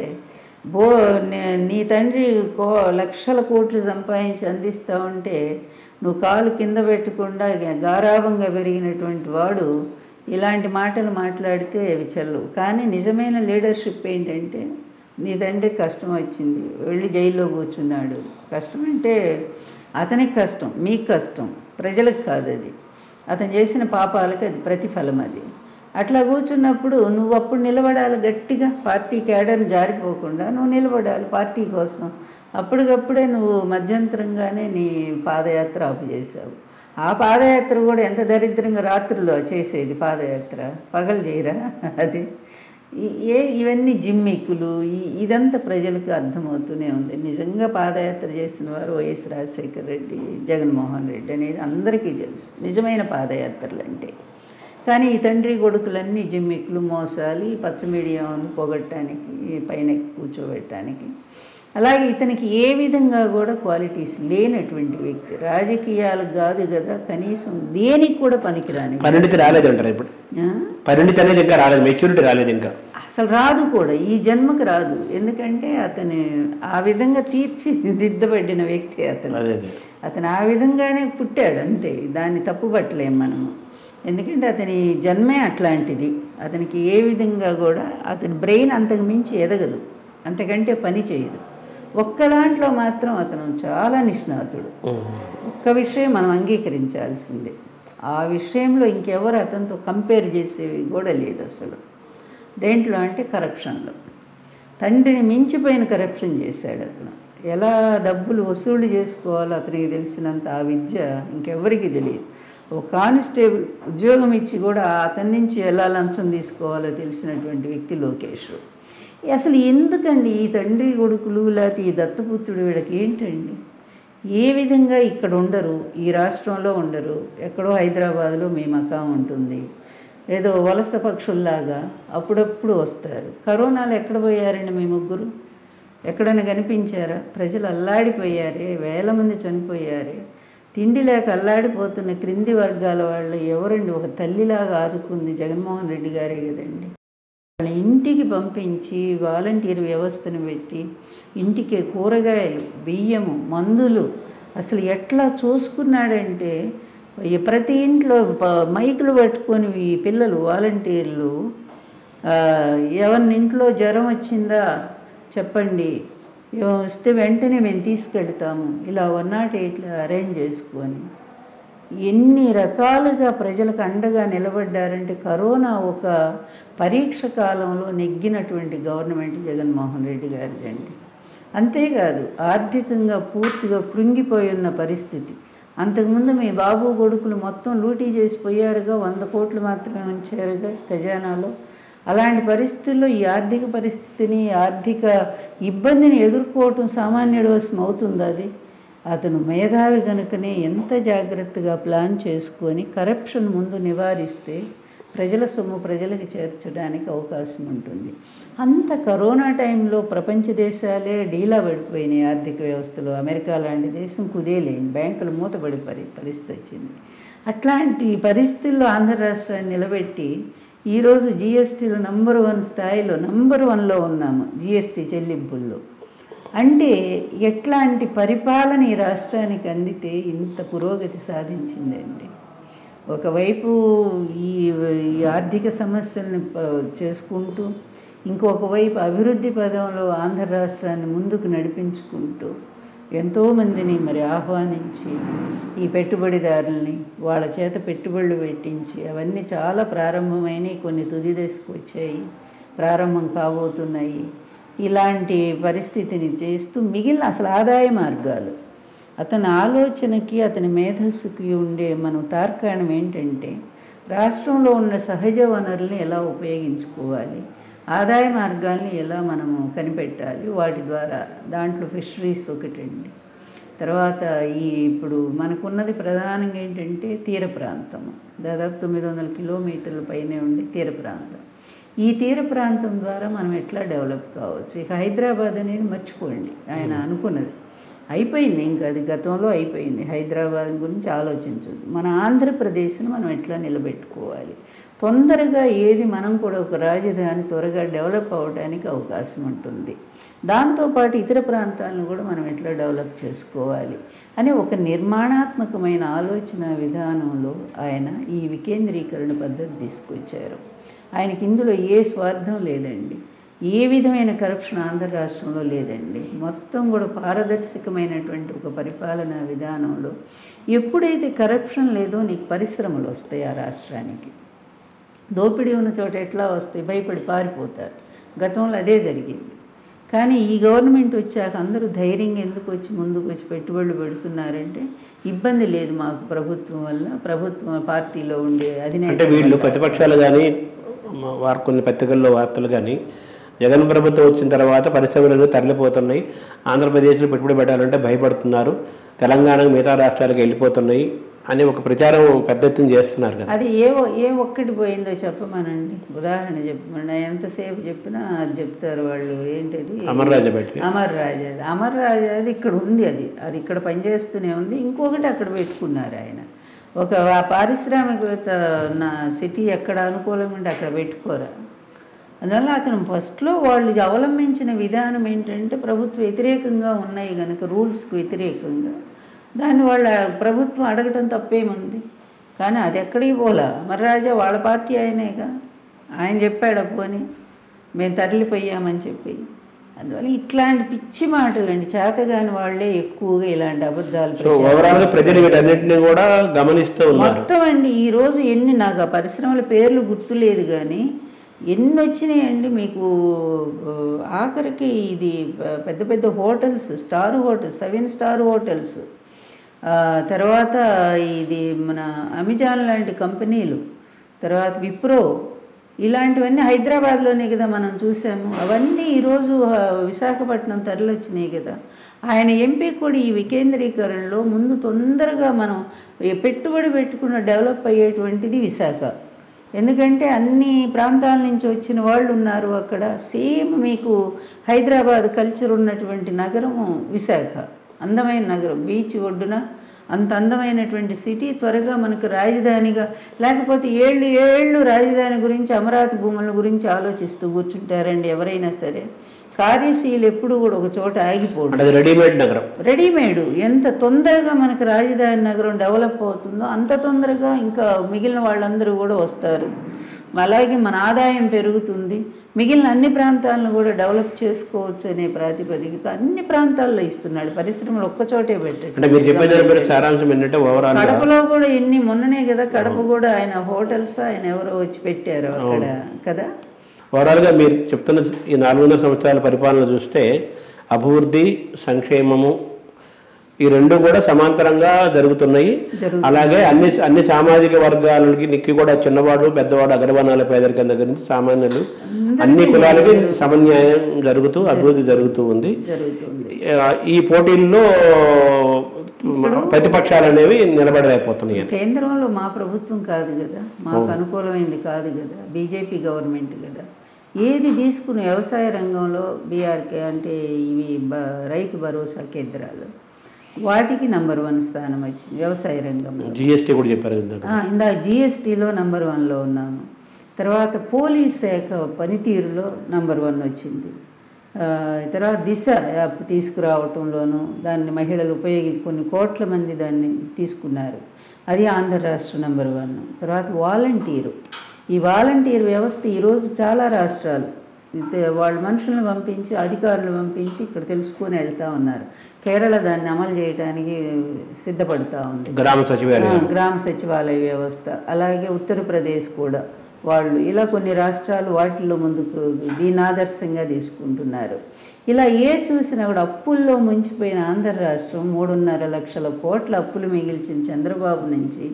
నీ తండ్రి లక్షల కోట్లు సంపాదించి అందిస్తూ ఉంటే నువ్వు కాలు కింద పెట్టకుండా గారాభంగా పెరిగినటువంటి వాడు ఇలాంటి మాటలు మాట్లాడితే అవి చెల్లవు. కానీ నిజమైన లీడర్షిప్ ఏంటంటే, నీ తండ్రికి కష్టం వచ్చింది, వెళ్ళి జైల్లో కూర్చున్నాడు. కష్టం అంటే అతనికి కష్టం, మీకు కష్టం, ప్రజలకు కాదు. అది అతను చేసిన పాపాలకు అది ప్రతిఫలం. అది అట్లా కూర్చున్నప్పుడు నువ్వు అప్పుడు నిలబడాలి గట్టిగా, పార్టీ క్యాడర్ని జారిపోకుండా నువ్వు నిలబడాలి పార్టీ కోసం. అప్పటికప్పుడే నువ్వు మధ్యంతరంగానే నీ పాదయాత్ర ఆపు చేసావు. ఆ పాదయాత్ర కూడా ఎంత దరిద్రంగా రాత్రుల్లో చేసేది పాదయాత్ర, పగలు చేయరా? అది ఇవన్నీ జిమ్మిక్కులు. ఇదంతా ప్రజలకు అర్థమవుతూనే ఉంది. నిజంగా పాదయాత్ర చేసిన వారు వైఎస్ రాజశేఖర రెడ్డి, జగన్మోహన్ రెడ్డి అనేది అందరికీ తెలుసు నిజమైన పాదయాత్రలు అంటే. కానీ ఈ తండ్రి కొడుకులన్నీ జిమ్మిక్కులు, మోసాలు, పచ్చ మీడియాను పొగట్టడానికి, పైన కూర్చోబెట్టడానికి. అలాగే ఇతనికి ఏ విధంగా కూడా క్వాలిటీస్ లేనటువంటి వ్యక్తి. రాజకీయాలకు కాదు కదా, కనీసం దేనికి కూడా పనికిరాని పరిణితి రాలేదు అంటారు. ఇప్పుడు పరిణితి అనేది ఇంకా రాలేదు, మెచ్యూరిటీ రాలేదు, ఇంకా అసలు రాదు కూడా, ఈ జన్మకు రాదు. ఎందుకంటే అతను ఆ విధంగా తీర్చిదిద్దబడిన వ్యక్తి. అతను ఆ విధంగానే పుట్టాడు అంతే, దాన్ని తప్పుపట్టలేం మనము. ఎందుకంటే అతని జన్మే అట్లాంటిది. అతనికి ఏ విధంగా కూడా అతని బ్రెయిన్ అంతకు మించి ఎదగదు, అంతకంటే పని చేయదు. ఒక్క దాంట్లో మాత్రం అతను చాలా నిష్ణాతుడు. ఒక్క విషయం మనం అంగీకరించాల్సిందే, ఆ విషయంలో ఇంకెవరు అతనితో కంపేర్ చేసేవి కూడా లేదు అసలు. దేంట్లో అంటే కరప్షన్లో తండ్రిని మించిపోయిన కరప్షన్ చేశాడు అతను. ఎలా డబ్బులు వసూలు చేసుకోవాలో అతనికి తెలిసినంత ఆ విద్య ఇంకెవరికి తెలియదు. ఒక కానిస్టేబుల్ ఉద్యోగం ఇచ్చి కూడా అతని నుంచి ఎలా లంచం తీసుకోవాలో తెలిసినటువంటి వ్యక్తి లోకేష్. అసలు ఎందుకండి ఈ తండ్రి కొడుకులు లేకపోతే ఈ దత్తపుత్రుడు వీళ్ళకి ఏంటండి? ఏ విధంగా ఇక్కడ ఉండరు, ఈ రాష్ట్రంలో ఉండరు, ఎక్కడో హైదరాబాద్లో మీ మకాం ఉంటుంది, ఏదో వలస పక్షుల్లాగా అప్పుడప్పుడు వస్తారు. కరోనాలో ఎక్కడ పోయారండి మీ ముగ్గురు? ఎక్కడైనా కనిపించారా? ప్రజలు అల్లాడిపోయారే, వేల మంది చనిపోయారే, తిండి లేక అల్లాడిపోతున్న క్రింది వర్గాల వాళ్ళు ఎవరండి? ఒక తల్లిలాగా ఆదుకుంది జగన్మోహన్ రెడ్డి గారే కదండి. వాళ్ళ ఇంటికి పంపించి వాలంటీర్ వ్యవస్థను పెట్టి ఇంటికి కూరగాయలు, బియ్యము, మందులు అసలు ఎట్లా చూసుకున్నాడంటే, ప్రతి ఇంట్లో మైకులు పట్టుకొని ఈ పిల్లలు వాలంటీర్లు ఎవరిని ఇంట్లో జ్వరం వచ్చిందా చెప్పండి, వస్తే వెంటనే మేము తీసుకెళ్తాము, ఇలా 108 అరేంజ్ చేసుకొని ఎన్ని రకాలుగా ప్రజలకు అండగా నిలబడ్డారంటే, కరోనా ఒక పరీక్ష కాలంలో నెగ్గినటువంటి గవర్నమెంట్ జగన్మోహన్ రెడ్డి గారిది అండి. అంతేకాదు ఆర్థికంగా పూర్తిగా కృంగిపోయి ఉన్న పరిస్థితి. అంతకుముందు మీ బాబు కొడుకులు మొత్తం లూటీ చేసిపోయారుగా, 100 కోట్లు మాత్రమే ఉంచారుగా ఖజానాలో. అలాంటి పరిస్థితుల్లో ఈ ఆర్థిక పరిస్థితిని, ఆర్థిక ఇబ్బందిని ఎదుర్కోవటం సామాన్యుడి వశం అవుతుంది. అది అతను మేధావి కనుకనే ఎంత జాగ్రత్తగా ప్లాన్ చేసుకొని కరప్షన్ ముందు నివారిస్తే ప్రజల సొమ్ము ప్రజలకు చేర్చడానికి అవకాశం ఉంటుంది. అంత కరోనా టైంలో ప్రపంచ దేశాలే డీలా పడిపోయినాయి ఆర్థిక వ్యవస్థలో. అమెరికా లాంటి దేశం కుదేలేని, బ్యాంకులు మూతపడి పరిస్థితి వచ్చింది. అట్లాంటి పరిస్థితుల్లో ఆంధ్ర రాష్ట్రాన్ని నిలబెట్టి ఈరోజు జిఎస్టీలో నంబర్ 1 స్థాయిలో నంబర్ 1లో ఉన్నాము జిఎస్టీ చెల్లింపుల్లో. అంటే ఎట్లాంటి పరిపాలన ఈ రాష్ట్రానికి అందితే ఇంత పురోగతి సాధించిందండి. ఒకవైపు ఈ ఆర్థిక సమస్యల్ని చేసుకుంటూ, ఇంకొక వైపు అభివృద్ధి పదంలో ఆంధ్ర రాష్ట్రాన్ని ముందుకు నడిపించుకుంటూ ఎంతోమందిని మరి ఆహ్వానించి ఈ పెట్టుబడిదారుల్ని వాళ్ళ చేత పెట్టుబడులు పెట్టించి అవన్నీ చాలా ప్రారంభమైనవి, కొన్ని తుది దశకు వచ్చాయి, ప్రారంభం కాబోతున్నాయి. ఇలాంటి పరిస్థితిని చేస్తూ మిగిలిన అసలు ఆదాయ మార్గాలు, అతని ఆలోచనకి అతని మేధస్సుకి ఉండే మనం తార్కాణం ఏంటంటే రాష్ట్రంలో ఉన్న సహజ వనరుల్ని ఎలా ఉపయోగించుకోవాలి, ఆదాయ మార్గాల్ని ఎలా మనము కనిపెట్టాలి, వాటి ద్వారా దాంట్లో ఫిషరీస్ ఒకటండి. తర్వాత ఇప్పుడు మనకున్నది ప్రధానంగా ఏంటంటే తీర ప్రాంతము, దాదాపు 900 కిలోమీటర్ల పైనే ఉండే తీర ప్రాంతం. ఈ తీర ప్రాంతం ద్వారా మనం ఎట్లా డెవలప్ కావచ్చు. ఇక హైదరాబాద్ అనేది మర్చిపోండి, ఆయన అనుకున్నది అయిపోయింది, ఇంకా అది గతంలో అయిపోయింది. హైదరాబాద్ గురించి ఆలోచించదు. మన ఆంధ్రప్రదేశ్ని మనం ఎట్లా నిలబెట్టుకోవాలి, తొందరగా ఏది మనం కూడా ఒక రాజధాని త్వరగా డెవలప్ అవ్వడానికి అవకాశం ఉంటుంది, దాంతోపాటు ఇతర ప్రాంతాలను కూడా మనం ఎట్లా డెవలప్ చేసుకోవాలి అనే ఒక నిర్మాణాత్మకమైన ఆలోచన విధానంలో ఆయన ఈ వికేంద్రీకరణ పద్ధతి తీసుకొచ్చారు. ఆయనకి ఇందులో ఏ స్వార్థం లేదండి, ఏ విధమైన కరప్షన్ ఆంధ్ర రాష్ట్రంలో లేదండి. మొత్తం కూడా పారదర్శకమైనటువంటి ఒక పరిపాలనా విధానంలో ఎప్పుడైతే కరప్షన్ లేదో నీకు పరిశ్రమలు వస్తాయి ఆ రాష్ట్రానికి. దోపిడీ ఉన్న చోట ఎట్లా వస్తాయి, భయపడి పారిపోతారు. గతంలో అదే జరిగింది. కానీ ఈ గవర్నమెంట్ వచ్చాక అందరూ ధైర్యంగా ఎందుకు వచ్చి ముందుకు వచ్చి పెట్టుబడులు పెడుతున్నారంటే ఇబ్బంది లేదు మాకు ప్రభుత్వం వల్ల, ప్రభుత్వం పార్టీలో ఉండే అధినేత. అంటే వీళ్ళు ప్రతిపక్షాలు కానీ వారు కొన్ని పత్రికల్లో వార్తలు కానీ జగన్ ప్రభుత్వం వచ్చిన తర్వాత పరిశ్రమలు తరలిపోతున్నాయి, ఆంధ్రప్రదేశ్లో పెట్టుబడి పెట్టాలంటే భయపడుతున్నారు, తెలంగాణకు మిగతా రాష్ట్రాలకు వెళ్ళిపోతున్నాయి అని ఒక ప్రచారం పెద్ద ఎత్తున చేస్తున్నారు కదా. అది ఏ ఒక్కటి పోయిందో చెప్పమనండి, ఉదాహరణ చెప్పమని. ఎంతసేపు చెప్పినా అది చెప్తారు వాళ్ళు. ఏంటది అమర్ రాజా పెట్టి అమర్ రాజా అది ఇక్కడ ఉంది, అది ఇక్కడ పనిచేస్తూనే ఉంది. ఇంకొకటి అక్కడ పెట్టుకున్నారు ఆయన. ఒక పారిశ్రామికవేత్త నా సిటీ ఎక్కడ అనుకూలంగా ఉంటే అక్కడ పెట్టుకోరా. అందువల్ల అతను ఫస్ట్లో వాళ్ళు అవలంబించిన విధానం ఏంటంటే ప్రభుత్వ వ్యతిరేకంగా ఉన్నాయి కనుక, రూల్స్కి వ్యతిరేకంగా దాన్ని వాళ్ళ ప్రభుత్వం అడగటం తప్పేముంది. కానీ అది ఎక్కడికి పోలా. మరి రాజా వాళ్ళ పార్టీ ఆయనేగా, ఆయన చెప్పాడు అప్పుని మేము తరలిపోయామని చెప్పి. అందువల్ల ఇట్లాంటి పిచ్చి మాటలండి, చేతగాని వాళ్ళే ఎక్కువగా ఇలాంటి అబద్ధాలు ప్రజలు కూడా గమనిస్తూ మొత్తం అండి. ఈరోజు నాకు ఆ పరిశ్రమల పేర్లు గుర్తులేదు కానీ ఎన్ని వచ్చినాయండి మీకు. ఆఖరికి ఇది పెద్ద పెద్ద hotels, star hotels, 7 star hotels, తర్వాత ఇది మన అమెజాన్ లాంటి కంపెనీలు, తర్వాత విప్రో, ఇలాంటివన్నీ హైదరాబాద్లోనే కదా మనం చూసాము. అవన్నీ ఈరోజు విశాఖపట్నం తరలివచ్చినాయి కదా. ఆయన ఎంపీ కూడా ఈ వికేంద్రీకరణలో ముందు తొందరగా మనం పెట్టుబడి పెట్టుకున్న డెవలప్ అయ్యేటువంటిది విశాఖ. ఎందుకంటే అన్ని ప్రాంతాల నుంచి వచ్చిన వాళ్ళు ఉన్నారు అక్కడ. సేమ్ మీకు హైదరాబాద్ కల్చర్ ఉన్నటువంటి నగరము విశాఖ, అందమైన నగరం, బీచ్ ఒడ్డున అంత అందమైనటువంటి సిటీ. త్వరగా మనకు రాజధానిగా, లేకపోతే ఏళ్ళు రాజధాని గురించి, అమరావతి భూముల గురించి ఆలోచిస్తూ కూర్చుంటారండి ఎవరైనా సరే. కార్యశీలు ఎప్పుడు కూడా ఒక చోట ఆగిపోవడం. రెడీమేడ్ నగరం, రెడీమేడ్. ఎంత తొందరగా మనకు రాజధాని నగరం డెవలప్ అవుతుందో అంత తొందరగా ఇంకా మిగిలిన వాళ్ళందరూ కూడా వస్తారు. అలాగే మన ఆదాయం పెరుగుతుంది, మిగిలిన అన్ని ప్రాంతాలను కూడా డెవలప్ చేసుకోవచ్చు అనే ప్రాతిపదికతో అన్ని ప్రాంతాల్లో ఇస్తున్నాడు. పరిశ్రమలు ఒక్కచోటే పెట్టాడు. కడపలో కూడా ఎన్ని, మొన్ననే కదా కడప కూడా ఆయన హోటల్స్ ఆయన ఎవరో వచ్చి పెట్టారు అక్కడ కదా. ఓవరాల్గా మీరు చెప్తున్న ఈ 400 సంవత్సరాల పరిపాలన చూస్తే అభివృద్ధి, సంక్షేమము ఈ రెండు కూడా సమాంతరంగా జరుగుతున్నాయి. అలాగే అన్ని సామాజిక వర్గాలకి నిక్కి కూడా చిన్నవాడు, పెద్దవాడు, అగ్రవర్ణాల పేదరికం దగ్గర నుంచి సామాన్యులు అన్ని కులాలకి సమన్యాయం జరుగుతూ అభివృద్ధి జరుగుతూ ఉంది. ఈ పోటీల్లో ప్రతిపక్షాలు అనేవి నిలబడలేకపోతున్నాయి. కేంద్రంలో మా ప్రభుత్వం కాదు కదా, మాకు అనుకూలమైంది కాదు కదా, బీజేపీ గవర్నమెంట్ కదా. ఏది తీసుకుని వ్యవసాయ రంగంలో బీఆర్కే అంటే ఇవి రైతు భరోసా కేంద్రాలు, వాటికి నంబర్ 1 స్థానం వచ్చింది. వ్యవసాయ రంగంలో జిఎస్టీ కూడా చెప్పారు, ఇందా జిఎస్టీలో నంబర్ 1లో ఉన్నాము. తర్వాత పోలీస్ శాఖ పనితీరులో నంబర్ 1 వచ్చింది. తర్వాత దిశ యాప్ తీసుకురావటంలోనూ దాన్ని మహిళలు కొన్ని కోట్ల మంది దాన్ని తీసుకున్నారు, అది ఆంధ్ర రాష్ట్ర నంబర్ 1. తర్వాత ఈ వాలంటీర్ వ్యవస్థ ఈరోజు చాలా రాష్ట్రాలు వాళ్ళ మనుషులను పంపించి, అధికారులు పంపించి ఇక్కడ తెలుసుకొని వెళ్తూ ఉన్నారు. కేరళ దాన్ని అమలు చేయడానికి సిద్ధపడుతూ ఉంది, గ్రామ సచివాలయ వ్యవస్థ. అలాగే ఉత్తరప్రదేశ్ కూడా వాళ్ళు ఇలా కొన్ని రాష్ట్రాలు వాటిల్లో ముందుకు దీన్ని ఆదర్శంగా తీసుకుంటున్నారు. ఇలా చూసినా కూడా అప్పుల్లో ముంచిపోయిన ఆంధ్ర రాష్ట్రం 3.5 లక్షల కోట్ల అప్పులు మిగిల్చిన చంద్రబాబు నుంచి,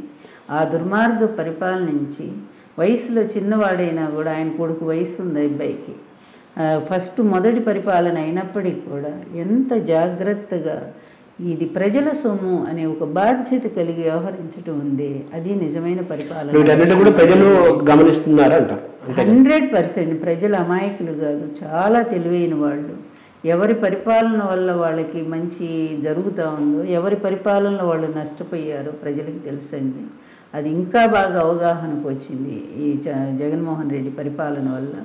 ఆ దుర్మార్గ పరిపాలన నుంచి, వయసులో చిన్నవాడైనా కూడా ఆయన కొడుకు వయసు ఉంది అబ్బాయికి, మొదటి పరిపాలన అయినప్పటికీ కూడా ఎంత జాగ్రత్తగా ఇది ప్రజల సొమ్ము అనే ఒక బాధ్యత కలిగి వ్యవహరించడం ఉంది. అది నిజమైన పరిపాలన. 100% ప్రజలు అమాయకులు కాదు, చాలా తెలివైన వాళ్ళు. ఎవరి పరిపాలన వల్ల వాళ్ళకి మంచి జరుగుతూ ఉందో, ఎవరి పరిపాలనలో వాళ్ళు నష్టపోయారో ప్రజలకు తెలుసండి. అది ఇంకా బాగా అవగాహనకు వచ్చింది ఈ జగన్మోహన్ రెడ్డి పరిపాలన వల్ల.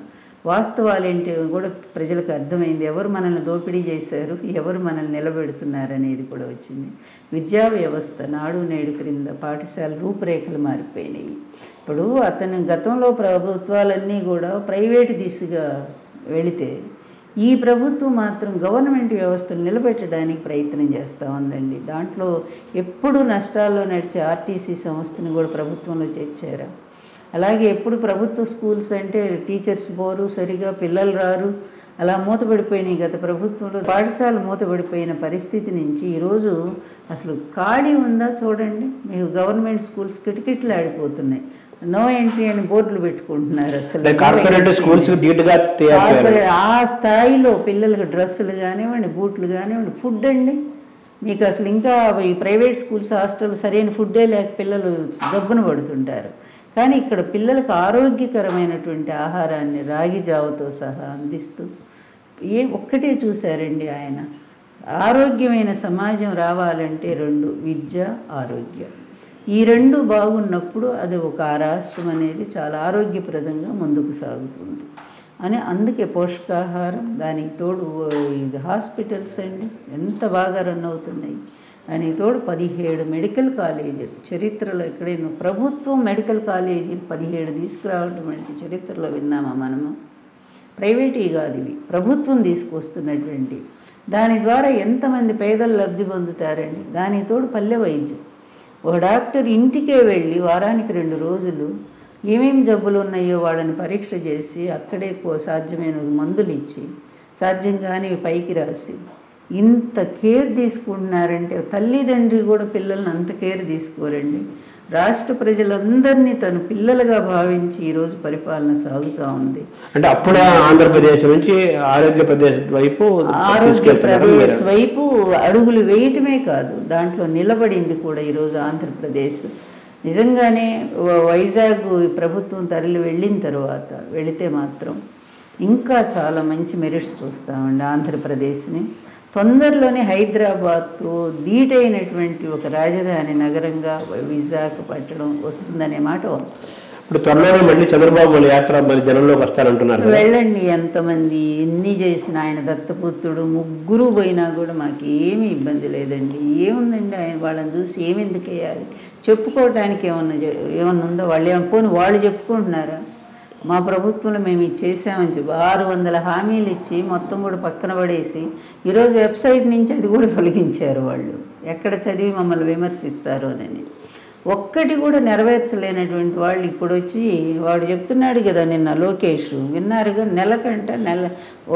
వాస్తవాలు ఏంటి కూడా ప్రజలకు అర్థమైంది. ఎవరు మనల్ని దోపిడీ చేశారు, ఎవరు మనల్ని నిలబెడుతున్నారు అనేది కూడా వచ్చింది. విద్యా వ్యవస్థ నాడు నేడు క్రింద పాఠశాల రూపురేఖలు మారిపోయినాయి. ఇప్పుడు అతను గతంలో ప్రభుత్వాలన్నీ కూడా ప్రైవేటు దిశగా వెళితే, ఈ ప్రభుత్వం మాత్రం గవర్నమెంట్ వ్యవస్థను నిలబెట్టడానికి ప్రయత్నం చేస్తూ ఉందండి. దాంట్లో ఎప్పుడు నష్టాల్లో నడిచే ఆర్టీసీ సంస్థను కూడా ప్రభుత్వంలో చేర్చారా? అలాగే ఎప్పుడు ప్రభుత్వ స్కూల్స్ అంటే టీచర్స్ పోరు, సరిగా పిల్లలు రారు, అలా మూతపడిపోయినాయి. గత ప్రభుత్వంలో పాఠశాల మూతపడిపోయిన పరిస్థితి నుంచి ఈరోజు అసలు ఖాళీ ఉందా చూడండి. మీకు గవర్నమెంట్ స్కూల్స్ కిటకిటలు ఆడిపోతున్నాయి, నో ఎంట్రీ అని బోర్డులు పెట్టుకుంటున్నారు. అసలు ఆ స్థాయిలో పిల్లలకు డ్రెస్సులు కానివ్వండి, బూట్లు కానివ్వండి, ఫుడ్ అండి. మీకు అసలు ఇంకా ఈ ప్రైవేట్ స్కూల్స్ హాస్టల్ సరైన ఫుడ్డే లేక పిల్లలు దబ్బున పడుతుంటారు. కానీ ఇక్కడ పిల్లలకు ఆరోగ్యకరమైనటువంటి ఆహారాన్ని రాగి జావతో సహా అందిస్తూ ఒక్కటే చూశారండి ఆయన. ఆరోగ్యమైన సమాజం రావాలంటే 2 విద్య, ఆరోగ్యం. ఈ 2 బాగున్నప్పుడు అది ఒక రాష్ట్రం అనేది చాలా ఆరోగ్యప్రదంగా ముందుకు సాగుతుంది అని. అందుకే పోషకాహారం, దానికి తోడు హాస్పిటల్స్ అండి ఎంత బాగా రన్ అవుతున్నాయి. దానికి తోడు 17 మెడికల్ కాలేజీలు చరిత్రలో ఎక్కడైనా ప్రభుత్వం మెడికల్ కాలేజీలు 17 తీసుకురావడం అంటే చరిత్రలో విన్నామా మనము? ప్రైవేటీ కాదు, ఇవి ప్రభుత్వం తీసుకొస్తున్నటువంటి. దాని ద్వారా ఎంతమంది పేదలు లబ్ధి పొందుతారండి. దానికి తోడు పల్లె వైద్యం. ఒక డాక్టర్ ఇంటికే వెళ్ళి వారానికి 2 రోజులు ఏమేమి జబ్బులు ఉన్నాయో వాళ్ళని పరీక్ష చేసి అక్కడే సాధ్యమైన మందులు ఇచ్చి, సాధ్యం కానీ పైకి రాసి ఇంత కేర్ తీసుకుంటున్నారంటే, తల్లిదండ్రి కూడా పిల్లల్ని అంత కేర్ తీసుకోరండి. రాష్ట్ర ప్రజలందరినీ తను పిల్లలుగా భావించి ఈరోజు పరిపాలన సాగుతూ ఉంది. అంటే అప్పుడు ఆంధ్రప్రదేశ్ నుంచి ఆరోగ్యప్రదేశ్ వైపు అడుగులు వేయటమే కాదు, దాంట్లో నిలబడింది కూడా ఈరోజు ఆంధ్రప్రదేశ్. నిజంగానే వైజాగ్ ప్రభుత్వం తరలి వెళ్ళిన తర్వాత వెళితే మాత్రం ఇంకా చాలా మంచి మెరిట్స్ చూస్తామండి ఆంధ్రప్రదేశ్ని. తొందరలోనే హైదరాబాద్తో ధీటైనటువంటి ఒక రాజధాని నగరంగా విశాఖపట్నం వస్తుందనే మాట వస్తుంది. ఇప్పుడు త్వరలోనే మళ్ళీ చంద్రబాబు యాత్ర మరి జనంలోకి వస్తారంటున్నారు. వెళ్ళండి, ఎంతమంది ఎన్ని చేసిన ఆయన దత్తపుత్రుడు 3 పోయినా కూడా మాకు ఏమీ ఇబ్బంది లేదండి. ఏముందండి, ఆయన వాళ్ళని చూసి ఏమెందుకు వేయాలి? చెప్పుకోవడానికి ఏమన్నా ఉందో? వాళ్ళు చెప్పుకుంటున్నారా? మా ప్రభుత్వంలో మేము ఇది చేసామని చెప్పి 600 హామీలు ఇచ్చి మొత్తం కూడా పక్కన పడేసి ఈరోజు వెబ్సైట్ నుంచి అది కూడా తొలగించారు వాళ్ళు. ఎక్కడ చదివి మమ్మల్ని విమర్శిస్తారు అని ఒక్కటి కూడా నెరవేర్చలేనటువంటి వాళ్ళు ఇప్పుడు వచ్చి వాడు చెప్తున్నాడు కదా నిన్న లోకేష్, విన్నారుగా, నెల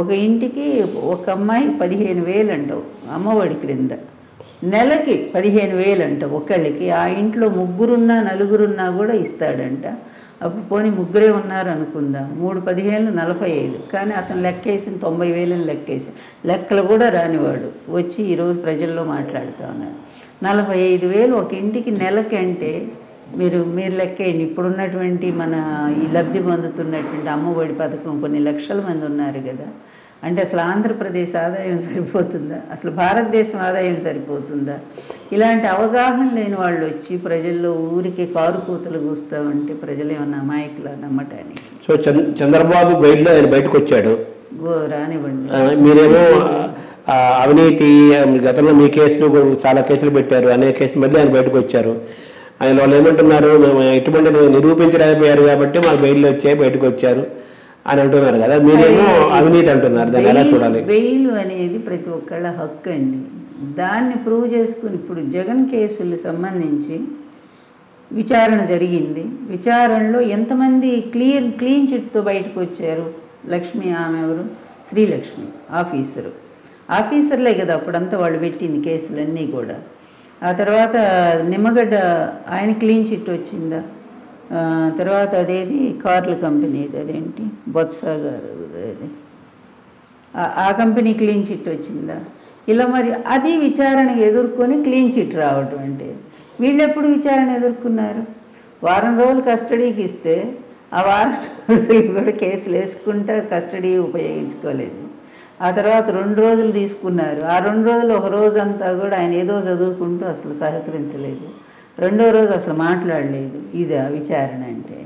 ఒక ఇంటికి ఒక అమ్మాయి 15,000 అంటావు అమ్మఒడి క్రింద, నెలకి 15,000 అంట ఒకళ్ళకి. ఆ ఇంట్లో 3 4 కూడా ఇస్తాడంట. అప్పుడు పోనీ 3 ఉన్నారు అనుకుందాం, 3 15 45, కానీ అతను లెక్కేసిన 90,000 లెక్కేసి లెక్కలు కూడా రానివాడు వచ్చి ఈరోజు ప్రజల్లో మాట్లాడుతూ ఉన్నాడు. 45,000 ఒక ఇంటికి నెలకి అంటే మీరు లెక్కేయండి. ఇప్పుడున్నటువంటి మన ఈ లబ్ధి పొందుతున్నటువంటి అమ్మఒడి పథకం కొన్ని లక్షల మంది ఉన్నారు కదా. అంటే అసలు ఆంధ్రప్రదేశ్ ఆదాయం సరిపోతుందా, అసలు భారతదేశం ఆదాయం సరిపోతుందా? ఇలాంటి అవగాహన లేని వాళ్ళు వచ్చి ప్రజల్లో ఊరికే కారు కూతలు కూస్తూ ఉంటే ప్రజలు ఏమన్నా అమాయకులు నమ్మటానికి. సో చంద్రబాబు బయటలో ఆయన బయటకు వచ్చాడు, రానివ్వండి. మీరేమో అవినీతి గతంలో మీ కేసులు చాలా కేసులు పెట్టారు, అనేక కేసులు మళ్ళీ ఆయన బయటకు వచ్చారు. ఆయన వాళ్ళు ఏమంటున్నారు, మేము ఎటువంటి నిరూపించలేకపోయారు కాబట్టి మాకు బెయిల్ వచ్చాయి, బయటకు వచ్చారు అని అంటున్నారు కదా. మీరేమో అవినీతి అంటున్నారు, దాన్ని ఎలా చూడాలి? బెయిల్ అనేది ప్రతి ఒక్కళ్ళ హక్కు అండి. దాన్ని ప్రూవ్ చేసుకుని ఇప్పుడు జగన్ కేసులకు సంబంధించి విచారణ జరిగింది. విచారణలో ఎంతమంది క్లీన్ చిట్తో బయటకు వచ్చారు? లక్ష్మి, ఆమె ఎవరు? శ్రీలక్ష్మి ఆఫీసర్లే కదా అప్పుడంతా వాళ్ళు పెట్టింది కేసులన్నీ కూడా. ఆ తర్వాత నిమ్మగడ్డ ఆయన క్లీన్ చిట్ వచ్చిందా? తర్వాత అదేది కార్ల కంపెనీది, అదేంటి బొత్స గారు, అది ఆ కంపెనీ క్లీన్ చిట్ వచ్చిందా? ఇలా మరి అది విచారణకు ఎదుర్కొని క్లీన్ చిట్ రావటం అంటే వీళ్ళు ఎప్పుడు విచారణ ఎదుర్కొన్నారు? వారం రోజులు కస్టడీకి ఇస్తే ఆ వారం రోజులు కూడా కేసులు వేసుకుంటా కస్టడీ ఉపయోగించుకోలేదు. ఆ తర్వాత 2 రోజులు తీసుకున్నారు. ఆ 2 రోజులు ఒక రోజంతా కూడా ఆయన ఏదో చదువుకుంటూ అసలు సహకరించలేదు. 2వ రోజు అసలు మాట్లాడలేదు. ఇదా విచారణ అంటే?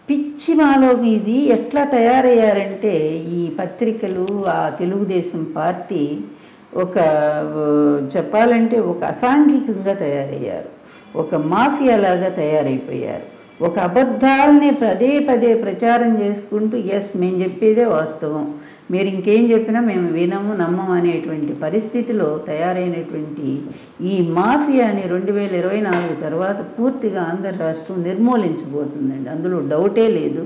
పిచ్చి మాలో ఇది ఎట్లా తయారయ్యారంటే ఈ పత్రికలు, ఆ తెలుగుదేశం పార్టీ ఒక చెప్పాలంటే ఒక అసాంఘికంగా తయారయ్యారు, ఒక మాఫియాలాగా తయారైపోయారు. ఒక అబద్ధాలని పదే ప్రచారం చేసుకుంటూ మేము చెప్పేదే వాస్తవం, మీరు ఇంకేం చెప్పినా మేము వినము నమ్మము అనేటువంటి పరిస్థితిలో తయారైనటువంటి ఈ మాఫియాని 2024 తర్వాత పూర్తిగా ఆంధ్ర రాష్ట్రం నిర్మూలించబోతుందండి. అందులో డౌటే లేదు.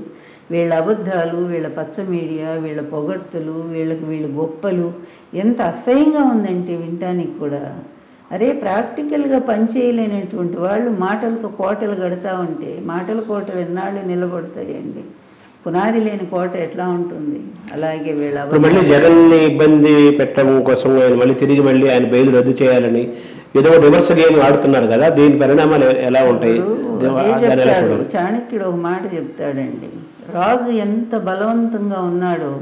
వీళ్ళ అబద్ధాలు, వీళ్ళ పచ్చ మీడియా, వీళ్ళ పొగడ్తలు, వీళ్ళు గొప్పలు ఎంత అసహ్యంగా ఉందంటే వినటానికి కూడా. అరే ప్రాక్టికల్గా పనిచేయలేనటువంటి వాళ్ళు మాటలతో కోటలు కడతా ఉంటే మాటల కోటలు ఎన్నాళ్ళు నిలబడతాయండి? పునాది లేని కోట ఎట్లా ఉంటుంది? అలాగే వీళ్ళ మళ్ళీ జగన్ని ఇబ్బంది పెట్టడం కోసం మళ్ళీ తిరిగి ఆయన బెయిల్ రద్దు చేయాలని ఏదో విమర్శ గేమ్ ఆడుతున్నారు కదా, దీని పరిణామాలు ఎలా ఉంటాయి? చాణక్యుడు ఒక మాట చెప్తాడండి, రాజు ఎంత బలవంతంగా ఉన్నాడో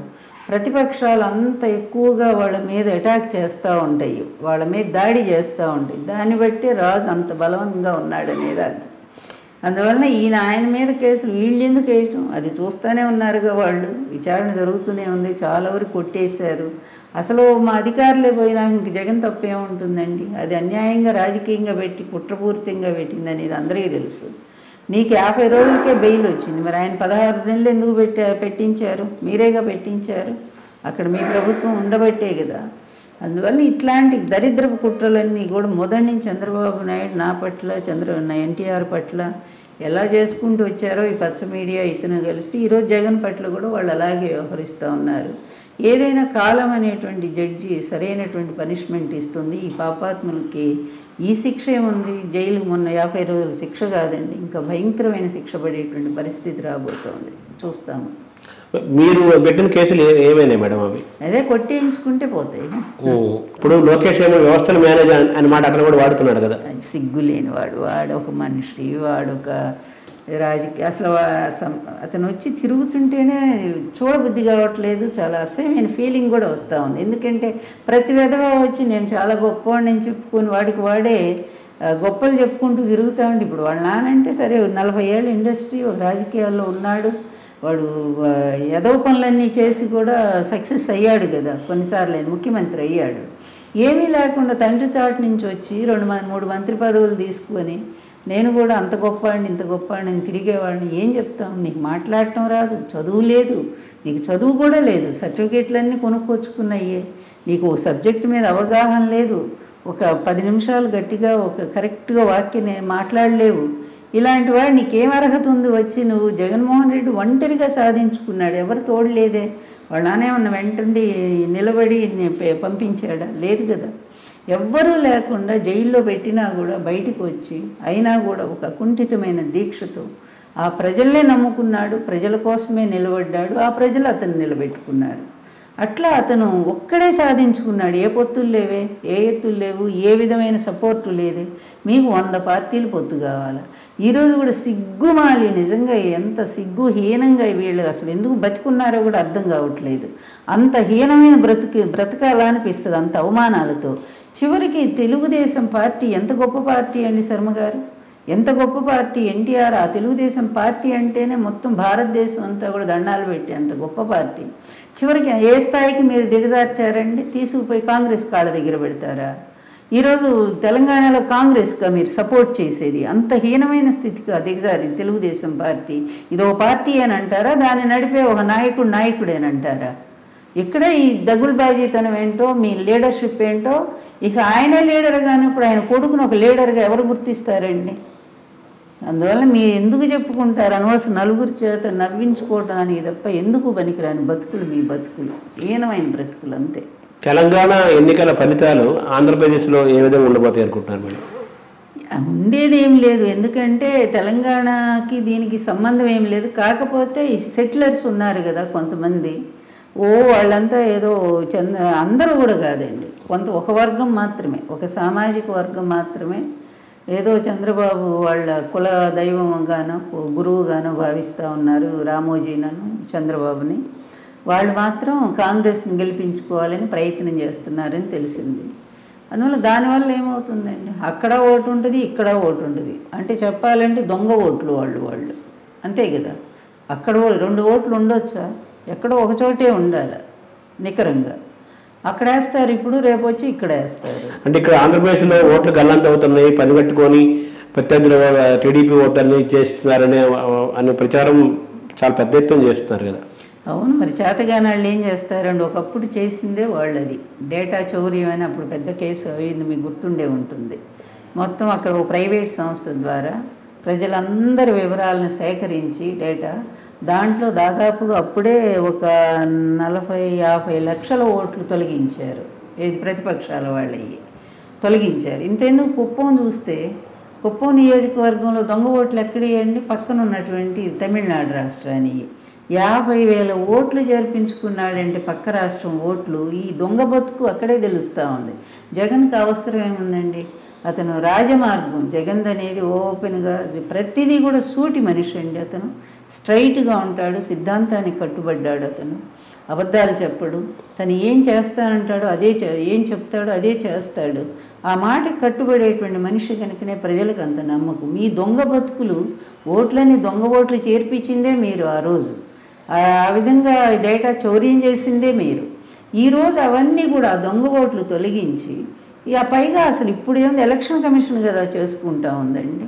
ప్రతిపక్షాలు అంత ఎక్కువగా వాళ్ళ మీద అటాక్ చేస్తూ ఉంటాయి, వాళ్ళ మీద దాడి చేస్తూ ఉంటాయి. దాన్ని బట్టి రాజు అంత బలవంతంగా ఉన్నాడనేది అర్థం. అందువలన ఆయన మీద కేసులు వీళ్ళు ఎందుకు వేయటం? అది చూస్తూనే ఉన్నారుగా వాళ్ళు. విచారణ జరుగుతూనే ఉంది, చాలా వరకు కొట్టేశారు. అసలు మా అధికారులే పోయినా ఇంక జగన్ తప్పేముంటుందండి? అది అన్యాయంగా రాజకీయంగా పెట్టి కుట్రపూరితంగా పెట్టింది అనేది అందరికీ తెలుసు. నీకు 50 రోజులకే బెయిల్ వచ్చింది, మరి ఆయన 16 నెలలు ఎందుకు పెట్టించారు? మీరేగా పెట్టించారు, అక్కడ మీ ప్రభుత్వం ఉండబట్టే కదా. అందువల్ల ఇట్లాంటి దరిద్రపు కుట్రలన్నీ కూడా మొదటి నుంచి చంద్రబాబు నాయుడు నా పట్ల ఎన్టీఆర్ పట్ల ఎలా చేసుకుంటూ వచ్చారో ఈ పచ్చ మీడియా ఇతను కలిసి ఈరోజు జగన్ పట్ల కూడా వాళ్ళు అలాగే వ్యవహరిస్తూ ఉన్నారు. ఏదైనా కాలం అనేటువంటి జడ్జి సరైనటువంటి పనిష్మెంట్ ఇస్తుంది. ఈ పాపాత్ములకి ఈ శిక్ష ఏముంది? జైలు మొన్న 50 రోజుల శిక్ష కాదండి, ఇంకా భయంకరమైన శిక్ష పడేటువంటి పరిస్థితి రాబోతోంది, చూస్తాము. మీరు పెట్టిన కేసులు ఏమైనాయి మేడం? అవి అదే కొట్టేయించుకుంటే పోతాయి. ఇప్పుడు లోకేష్ ఏమో వ్యవస్థల మేనేజర్ అని మాట అతను కూడా వాడుతున్నాడు కదా. సిగ్గు లేనివాడు, వాడొక మనిషి, వాడొక రాజకీయ అసలు అతను వచ్చి తిరుగుతుంటేనే చూడబుద్ధి కావట్లేదు. చాలా అసహ్యమైన ఫీలింగ్ కూడా వస్తూ ఉంది. ఎందుకంటే ప్రతి విధవ వచ్చి నేను చాలా గొప్పవాడిని చెప్పుకొని వాడికి వాడే గొప్పలు చెప్పుకుంటూ తిరుగుతూ ఉండి, ఇప్పుడు వాళ్ళ నానంటే సరే 40 ఏళ్ళ ఇండస్ట్రీ, ఒక రాజకీయాల్లో ఉన్నాడు, వాడు ఎదవ పనులన్నీ చేసి కూడా సక్సెస్ అయ్యాడు కదా, కొన్నిసార్లు ఆయన ముఖ్యమంత్రి అయ్యాడు. ఏమీ లేకుండా తండ్రి చాటు నుంచి వచ్చి 2-3 మంత్రి పదవులు తీసుకొని నేను కూడా అంత గొప్పవాడిని ఇంత గొప్పవాడిని తిరిగేవాడిని. ఏం చెప్తాం? నీకు మాట్లాడటం రాదు, చదువు లేదు, నీకు చదువు కూడా లేదు, సర్టిఫికేట్లన్నీ కొనుక్కొచ్చుకున్నాయే, నీకు సబ్జెక్టు మీద అవగాహన లేదు, ఒక 10 నిమిషాలు గట్టిగా ఒక కరెక్ట్గా వాక్యం మాట్లాడలేవు. ఇలాంటి వాడు నీకేం అర్హత ఉంది వచ్చి? నువ్వు జగన్మోహన్ రెడ్డి ఒంటరిగా సాధించుకున్నాడు, ఎవరు తోడలేదే. వాళ్ళ నానేమన్నా వెంటండి నిలబడి పంపించాడా? లేదు కదా. ఎవ్వరూ లేకుండా జైల్లో పెట్టినా కూడా బయటికి వచ్చి అయినా కూడా ఒక కుంఠితమైన దీక్షతో ఆ ప్రజల్నే నమ్ముకున్నాడు, ప్రజల కోసమే నిలబడ్డాడు, ఆ ప్రజలు అతను నిలబెట్టుకున్నారు. అట్లా అతను ఒక్కడే సాధించుకున్నాడు. ఏ పొత్తులు లేవే, ఏ ఎత్తులు లేవు, ఏ విధమైన సపోర్టు లేదే. మీకు 100 పార్టీలు పొత్తు కావాలా? ఈరోజు కూడా సిగ్గుమాలి, నిజంగా ఎంత సిగ్గుహీనంగా వీళ్ళు అసలు ఎందుకు బతికున్నారో కూడా అర్థం కావట్లేదు. అంత హీనమైన బ్రతకాలనిపిస్తుంది అంత అవమానాలతో. చివరికి తెలుగుదేశం పార్టీ ఎంత గొప్ప పార్టీ అండి శర్మ గారు, ఎంత గొప్ప పార్టీ. ఎన్టీఆర్ ఆ తెలుగుదేశం పార్టీ అంటేనే మొత్తం భారతదేశం అంతా కూడా దండాలు పెట్టి అంత గొప్ప పార్టీ. చివరికి ఏ స్థాయికి మీరు దిగజార్చారండి? తీసుకుపోయి కాంగ్రెస్ కాళ్ళ దగ్గర పెడతారా? ఈరోజు తెలంగాణలో కాంగ్రెస్గా మీరు సపోర్ట్ చేసేది అంత హీనమైన స్థితిగా దిగజారింది తెలుగుదేశం పార్టీ. ఇదో పార్టీ అని అంటారా? దాన్ని నడిపే ఒక నాయకుడేనంటారా? ఇక్కడ ఈ దగులుబాజీతనం ఏంటో, మీ లీడర్షిప్ ఏంటో. ఇక ఆయనే లీడర్ కానప్పుడు ఆయన కొడుకును ఒక లీడర్గా ఎవరు గుర్తిస్తారండి? అందువల్ల మీరు ఎందుకు చెప్పుకుంటారు? అనవసరం నలుగురి చేత నవ్వించుకోవడానికి తప్ప ఎందుకు పనికిరాని బతుకులు మీ బతుకులు, హీనమైన బ్రతుకులు అంతే. తెలంగాణ ఎన్నికల ఫలితాలు ఆంధ్రప్రదేశ్లో ఏ విధంగా ఉండబోతాయి అనుకుంటున్నారు మేడం? ఉండేది ఏం లేదు, ఎందుకంటే తెలంగాణకి దీనికి సంబంధం ఏం లేదు. కాకపోతే ఈ సెటిలర్స్ ఉన్నారు కదా కొంతమంది, వాళ్ళంతా ఏదో అందరూ కూడా కాదండి, ఒక వర్గం మాత్రమే, ఒక సామాజిక వర్గం మాత్రమే ఏదో చంద్రబాబు వాళ్ళ కుల దైవంగానో గురువుగానో భావిస్తూ ఉన్నారు రామోజీనను, చంద్రబాబుని. వాళ్ళు మాత్రం కాంగ్రెస్ని గెలిపించుకోవాలని ప్రయత్నం చేస్తున్నారని తెలిసింది. అందువల్ల దానివల్ల ఏమవుతుందండి, అక్కడ ఓటు ఉంటుంది, ఇక్కడ ఓటు ఉంటుంది. అంటే చెప్పాలంటే దొంగ ఓట్లు వాళ్ళు అంతే కదా. అక్కడ 2 ఓట్లు ఉండొచ్చా? ఎక్కడో ఒక చోటే ఉండాలి నికరంగా. అక్కడ వేస్తారు, ఇప్పుడు రేపు వచ్చి ఇక్కడ వేస్తారు. అంటే ఇక్కడ ఆంధ్రప్రదేశ్లో ఓట్లు గల్లంత అవుతున్నాయి, పని కట్టుకొని ప్రత్యర్థులు టీడీపీ ఓటర్ని చేస్తున్నారనే అనే ప్రచారం చాలా పెద్ద ఎత్తున చేస్తున్నారు కదా. అవును, మరి చేతగాని వాళ్ళు ఏం చేస్తారండి, ఒకప్పుడు చేసిందే వాళ్ళు. అది డేటా చౌర్యం అని అప్పుడు పెద్ద కేసు అయింది, మీకు గుర్తుండే ఉంటుంది. మొత్తం అక్కడ ఒక ప్రైవేట్ సంస్థ ద్వారా ప్రజలందరి వివరాలను సేకరించి డేటా, దాంట్లో దాదాపుగా అప్పుడే ఒక 40-50 లక్షల ఓట్లు తొలగించారు. ఏది ప్రతిపక్షాల వాళ్ళవి తొలగించారు. ఇంతెందుకు కుప్పం చూస్తే, కుప్పం నియోజకవర్గంలో దొంగ ఓట్లు ఎక్కడియండి? పక్కన ఉన్నటువంటి తమిళనాడు రాష్ట్రానికి 50,000 ఓట్లు చేర్పించుకున్నాడంటే పక్క రాష్ట్రం ఓట్లు. ఈ దొంగ బతుకు అక్కడే తెలుస్తూ ఉంది. జగన్కి అవసరం ఏముందండి? అతను రాజమార్గం, జగన్ అనేది ఓపెన్గా ప్రతిదీ కూడా సూటి మనిషి అండి. అతను స్ట్రైట్గా ఉంటాడు, సిద్ధాంతానికి కట్టుబడ్డాడు. అతను అబద్ధాలు చెప్పడు. తను ఏం చేస్తానంటాడో అదే ఏం చెప్తాడో అదే చేస్తాడు. ఆ మాటకి కట్టుబడేటువంటి మనిషి కనుకనే ప్రజలకు అంత నమ్మకం. మీ దొంగ బతుకులు ఓట్లని దొంగ ఓట్లు చేర్పించిందే మీరు. ఆ రోజు ఆ విధంగా డేటా చౌర్యం చేసిందే మీరు. ఈరోజు అవన్నీ కూడా దొంగ ఓట్లు తొలగించి, ఇక పైగా అసలు ఇప్పుడు ఏముంది, ఎలక్షన్ కమిషన్ కదా చేసుకుంటా ఉందండి.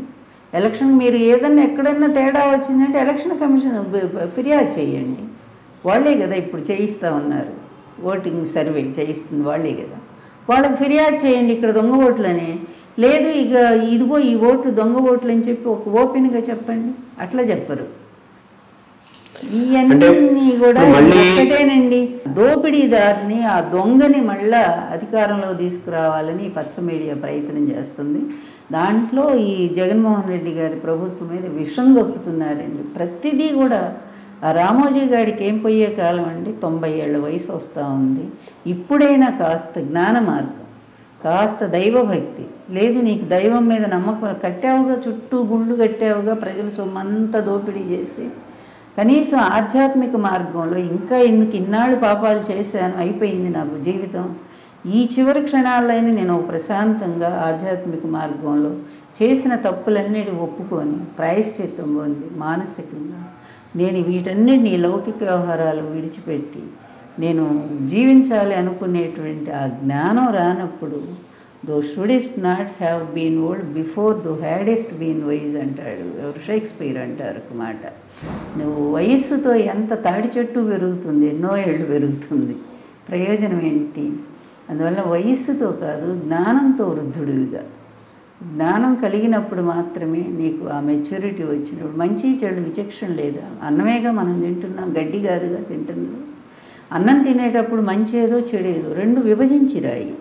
ఎలక్షన్ మీరు ఏదన్నా ఎక్కడన్నా తేడా వచ్చిందంటే ఎలక్షన్ కమిషన్ ఫిర్యాదు చేయండి. వాళ్ళే కదా ఇప్పుడు చేయిస్తూ ఉన్నారు, ఓటింగ్ సర్వే చేయిస్తుంది వాళ్ళే కదా. వాళ్ళకి ఫిర్యాదు చేయండి ఇక్కడ దొంగ ఓట్లని. లేదు ఇక ఇదిగో ఈ ఓట్లు దొంగ ఓట్లు అని చెప్పి ఒక ఓపెన్గా చెప్పండి. అట్లా చెప్పరు. ఇవన్నీ కూడా ఒకటేనండి, దోపిడీదారిని, ఆ దొంగని మళ్ళా అధికారంలో తీసుకురావాలని పచ్చ మీడియా ప్రయత్నం చేస్తుంది. దాంట్లో ఈ జగన్మోహన్ రెడ్డి గారి ప్రభుత్వం మీద విషం గొక్కుతున్నారండి. ప్రతిదీ కూడా ఆ రామోజీ గారికి ఏం పోయే కాలం అండి, 90 ఏళ్ల వయసు వస్తూ ఉంది. ఇప్పుడైనా కాస్త జ్ఞాన మార్గం, కాస్త దైవభక్తి లేదు, నీకు దైవం మీద నమ్మకం కట్టావుగా, చుట్టూ గుళ్ళు కట్టావుగా, ప్రజల సొమ్మంతా దోపిడీ చేసి, కనీసం ఆధ్యాత్మిక మార్గంలో ఇంకా ఇన్నాళ్ళు పాపాలు చేశాను, అయిపోయింది నాకు జీవితం, ఈ చివరి క్షణాలైనా నేను ప్రశాంతంగా ఆధ్యాత్మిక మార్గంలో చేసిన తప్పులన్నిటి ఒప్పుకొని ప్రాయశ్చిత్తం పొంది మానసికంగా నేను వీటన్నిటిని లౌకిక వ్యవహారాలు విడిచిపెట్టి నేను జీవించాలి అనుకునేటువంటి ఆ జ్ఞానం రానప్పుడు, thou shouldst not have been old before thou hadst been wise అంటాడు ఎవరు, షేక్స్పియర్ అంటారు ఒక మాట. నువ్వు వయస్సుతో ఎంత తాడి చెట్టు పెరుగుతుంది, ఎన్నో ఏళ్ళు పెరుగుతుంది, ప్రయోజనం ఏంటి? అందువల్ల వయస్సుతో కాదు, జ్ఞానంతో వృద్ధుడివిగా, జ్ఞానం కలిగినప్పుడు మాత్రమే నీకు ఆ మెచ్యూరిటీ వచ్చినప్పుడు. మంచి చెడు విచక్షణ లేదా? అన్నమేగా మనం తింటున్నాం, గడ్డి కాదుగా తింటున్నాం. అన్నం తినేటప్పుడు మంచి ఏదో చెడేదో రెండు విభజించి రాయి.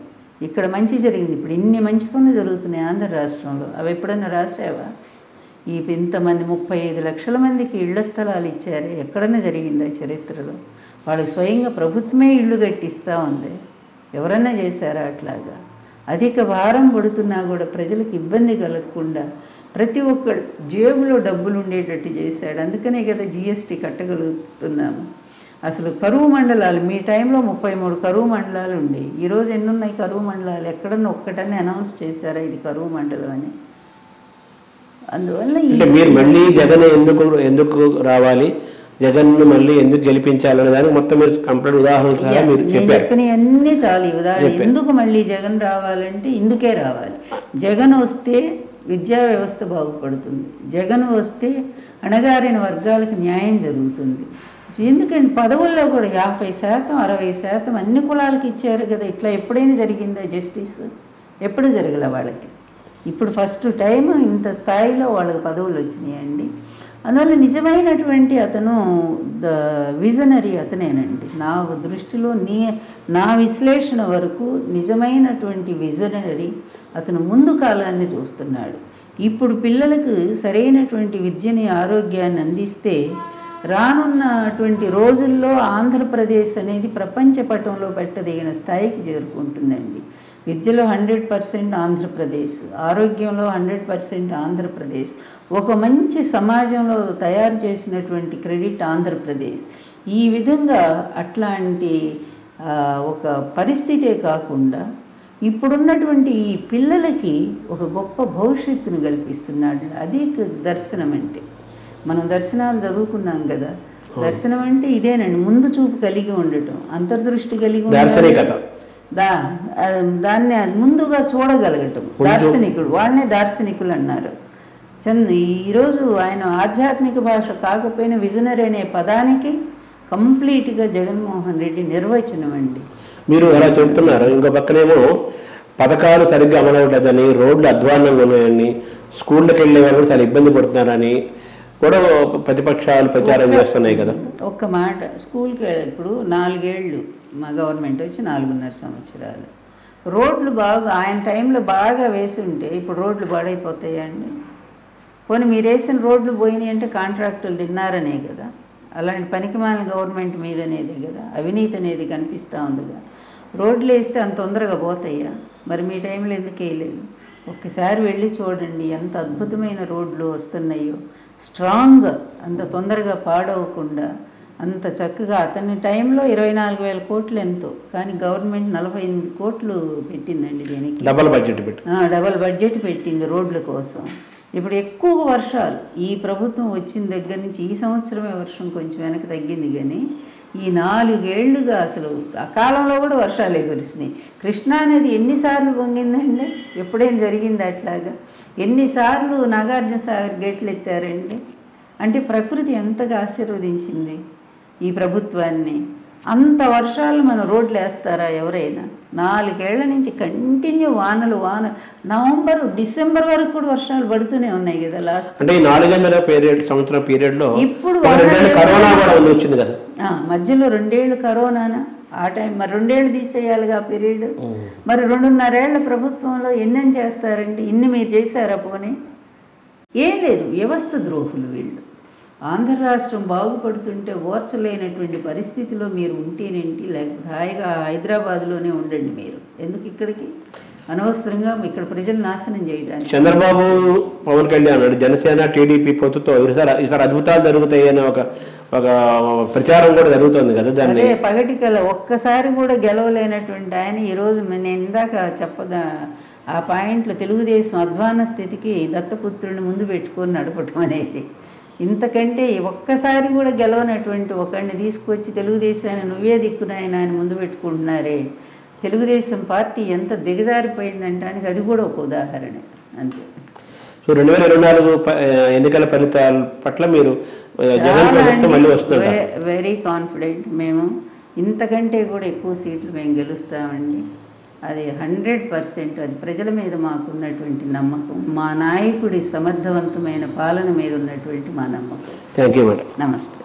ఇక్కడ మంచి జరిగింది, ఇప్పుడు ఇన్ని మంచి పనులు జరుగుతున్నాయి ఆంధ్ర రాష్ట్రంలో, అవి ఎప్పుడన్నా రాసావా? ఇంతమంది 35 లక్షల మందికి ఇళ్ల స్థలాలు ఇచ్చారే, ఎక్కడన్నా జరిగిందా చరిత్రలో? వాళ్ళకి స్వయంగా ప్రభుత్వమే ఇళ్ళు కట్టిస్తూ ఉంది. ఎవరన్నా చేశారా అట్లాగా? అధిక భారం పడుతున్నా కూడా ప్రజలకు ఇబ్బంది కలగకుండా ప్రతి ఒక్కరు జేబులో డబ్బులు ఉండేటట్టు చేశాడు. అందుకనే కదా జిఎస్టీ కట్టగలుగుతున్నాము. అసలు కరువు మండలాలు మీ టైంలో 33 కరువు మండలాలు ఉండేవి. ఈరోజు ఎన్ని ఉన్నాయి కరువు మండలాలు? ఎక్కడన్నా ఒక్కటన్నా అనౌన్స్ చేశారా ఇది కరువు మండలం అని? అందువల్ల మీరు మళ్ళీ జగన్ ఎందుకు రావాలి, జగన్ను మళ్ళీ ఎందుకు గెలిపించాలనే దానికి మొత్తం మీరు కంప్లీట్ ఉదాహరణ మీరు చెప్పిన అన్నీ చాలు ఉదాహరణ. ఎందుకు మళ్ళీ జగన్ రావాలంటే ఇందుకే రావాలి. జగన్ వస్తే విద్యా వ్యవస్థ బాగుపడుతుంది, జగన్ వస్తే అణగారిన వర్గాలకు న్యాయం జరుగుతుంది. ఎందుకంటే పదవుల్లో కూడా 50%, 60% అన్ని కులాలకు ఇచ్చారు కదా. ఇట్లా ఎప్పుడైనా జరిగిందా జస్టిస్? ఎప్పుడు జరగల వాళ్ళకి. ఇప్పుడు ఫస్ట్ టైం ఇంత స్థాయిలో వాళ్ళకి పదవులు వచ్చినాయండి. అందువల్ల నిజమైనటువంటి అతను విజనరీ అతనేనండి. నా దృష్టిలో నా విశ్లేషణ వరకు నిజమైనటువంటి విజనరీ అతను ముందు కాలాన్ని చూస్తున్నాడు. ఇప్పుడు పిల్లలకు సరైనటువంటి విద్యని ఆరోగ్యాన్ని అందిస్తే రానున్నటువంటి రోజుల్లో ఆంధ్రప్రదేశ్ అనేది ప్రపంచ పటంలో పెట్టదగిన స్థాయికి చేరుకుంటుందండి. విద్యలో 100% ఆంధ్రప్రదేశ్, ఆరోగ్యంలో 100% ఆంధ్రప్రదేశ్, ఒక మంచి సమాజంలో తయారు చేసినటువంటి క్రెడిట్ ఆంధ్రప్రదేశ్. ఈ విధంగా అట్లాంటి ఒక పరిస్థితే కాకుండా ఇప్పుడున్నటువంటి ఈ పిల్లలకి ఒక గొప్ప భవిష్యత్తును కల్పిస్తున్నాడు. అది దర్శనం అంటే. మనం దర్శనాలు చదువుకున్నాం కదా. దర్శనం అంటే ఇదేనండి, ముందు చూపు కలిగి ఉండటం, అంతర్దృష్టి కలిగి ఉండటం, దాన్ని ముందుగా చూడగలగటం. దార్శనికుడు, వాళ్ళనే దార్శనికులు అన్నారు. ఈరోజు ఆయన ఆధ్యాత్మిక భాష కాకపోయినా విజనరీ అనే పదానికి కంప్లీట్గా జగన్మోహన్ రెడ్డి నిర్వచనం అండి. మీరు అలా చెబుతున్నారు. ఇంకో పక్కనేమో పథకాలు సరిగ్గా అమలవట్లేదని, రోడ్లు అధ్వాన్నంగా ఉన్నాయని, స్కూళ్ళకి వెళ్ళే వాళ్ళు చాలా ఇబ్బంది పడుతున్నారని కూడా ప్రతిపక్షాలు ప్రచారం చేస్తున్నాయి కదా. ఒక్క మాట, స్కూల్కి ఇప్పుడు 4 ఏళ్ళు మా గవర్నమెంట్ వచ్చి 4.5 సంవత్సరాలు. రోడ్లు బాగా ఆయన టైంలో బాగా వేసి ఉంటే ఇప్పుడు రోడ్లు పాడైపోతాయండి. పోనీ మీరు వేసిన రోడ్లు పోయినాయి అంటే కాంట్రాక్టులు తిన్నారనే కదా. అలాంటి పనికిమాలిన గవర్నమెంట్ మీద అనేది కదా అవినీతి అనేది కనిపిస్తూ ఉందిగా. రోడ్లు వేస్తే అంత తొందరగా పోతాయా? మరి మీ టైంలో ఎందుకు వేయలేదు? ఒక్కసారి వెళ్ళి చూడండి ఎంత అద్భుతమైన రోడ్లు వస్తున్నాయో. స్ట్రాంగ్, అంత తొందరగా పాడవకుండా అంత చక్కగా. అతని టైంలో 24,000 కోట్లు ఎంతో, కానీ గవర్నమెంట్ 48 కోట్లు పెట్టిందండి దీనికి. డబల్ బడ్జెట్ పెట్టింది రోడ్ల కోసం. ఇప్పుడు ఎక్కువ వర్షాలు ఈ ప్రభుత్వం వచ్చిన దగ్గర నుంచి, ఈ సంవత్సరమే వర్షం కొంచెం వెనక్కి తగ్గింది, కానీ ఈ 4 ఏళ్లుగా అసలు అకాలంలో కూడా వర్షాలే కురిసినాయి. కృష్ణా అనేది ఎన్నిసార్లు పొంగిందండి? ఎప్పుడైనా జరిగింది అట్లాగా? ఎన్నిసార్లు నాగార్జున సాగర్ గేట్లు ఎత్తారండి? అంటే ప్రకృతి ఎంతగా ఆశీర్వదించింది ఈ ప్రభుత్వాన్ని. అంత వర్షాలు మన రోడ్లు వేస్తారా ఎవరైనా? 4 ఏళ్ల నుంచి కంటిన్యూ వానలు. నవంబర్, డిసెంబర్ వరకు కూడా వర్షాలు పడుతూనే ఉన్నాయి కదా. లాస్ట్ అంటే ఈ 4 సంవత్సరం పీరియడ్లో ఇప్పుడు కరోనా కూడా వచ్చింది కదా మధ్యలో. 2 ఏళ్ళు కరోనానా ఆ టైం, మరి 2 ఏళ్ళు తీసేయాలిగా పీరియడ్. మరి 2.5 ఏళ్ల ప్రభుత్వంలో ఎన్నెన్ని చేస్తారండి? ఇన్ని మీరు చేశారా? పోనీ ఏం లేదు. వ్యవస్థ ద్రోహులు వీళ్ళు. ఆంధ్ర రాష్ట్రం బాగుపడుతుంటే ఓర్చలేనటువంటి పరిస్థితిలో మీరు ఉంటేనేంటి, లేకపోతే హాయిగా హైదరాబాద్లోనే ఉండండి. మీరు ఎందుకు ఇక్కడికి అనవసరంగా ఇక్కడ ప్రజలు నాశనం చేయడానికి? చంద్రబాబు, పవన్ కళ్యాణ్ అన్నాడు జనసేన టీడీపీ పొత్తుతో ఈసారి అద్భుతాలు జరుగుతాయి అని ఒక ప్రచారం కూడా జరుగుతుంది కదా. దాన్ని పగటికల ఒక్కసారి కూడా గెలవలేనటువంటి ఆయన ఈరోజు నేను ఇందాక ఆ పాయింట్లో తెలుగుదేశం అధ్వాన స్థితికి దత్తపుత్రుని ముందు పెట్టుకొని నడపటం అనేది. ఇంతకంటే ఒక్కసారి కూడా గెలవనటువంటి ఒకరిని తీసుకొచ్చి తెలుగుదేశాన్ని నువ్వే దిక్కునాయన అని ముందు పెట్టుకుంటున్నారే. తెలుగుదేశం పార్టీ ఎంత దిగజారిపోయిందంటానికి అది కూడా ఒక ఉదాహరణ అంతే. సో 2024 ఎన్నికల ఫలితాల పట్ల మీరు వెరీ కాన్ఫిడెంట్. మేము ఇంతకంటే కూడా ఎక్కువ సీట్లు మేము గెలుస్తామండి. అది 100%. అది ప్రజల మీద మాకున్నటువంటి నమ్మకం, మా నాయకుడి సమర్థవంతమైన పాలన మీద ఉన్నటువంటి మా నమ్మకం. Thank you madam. నమస్తే.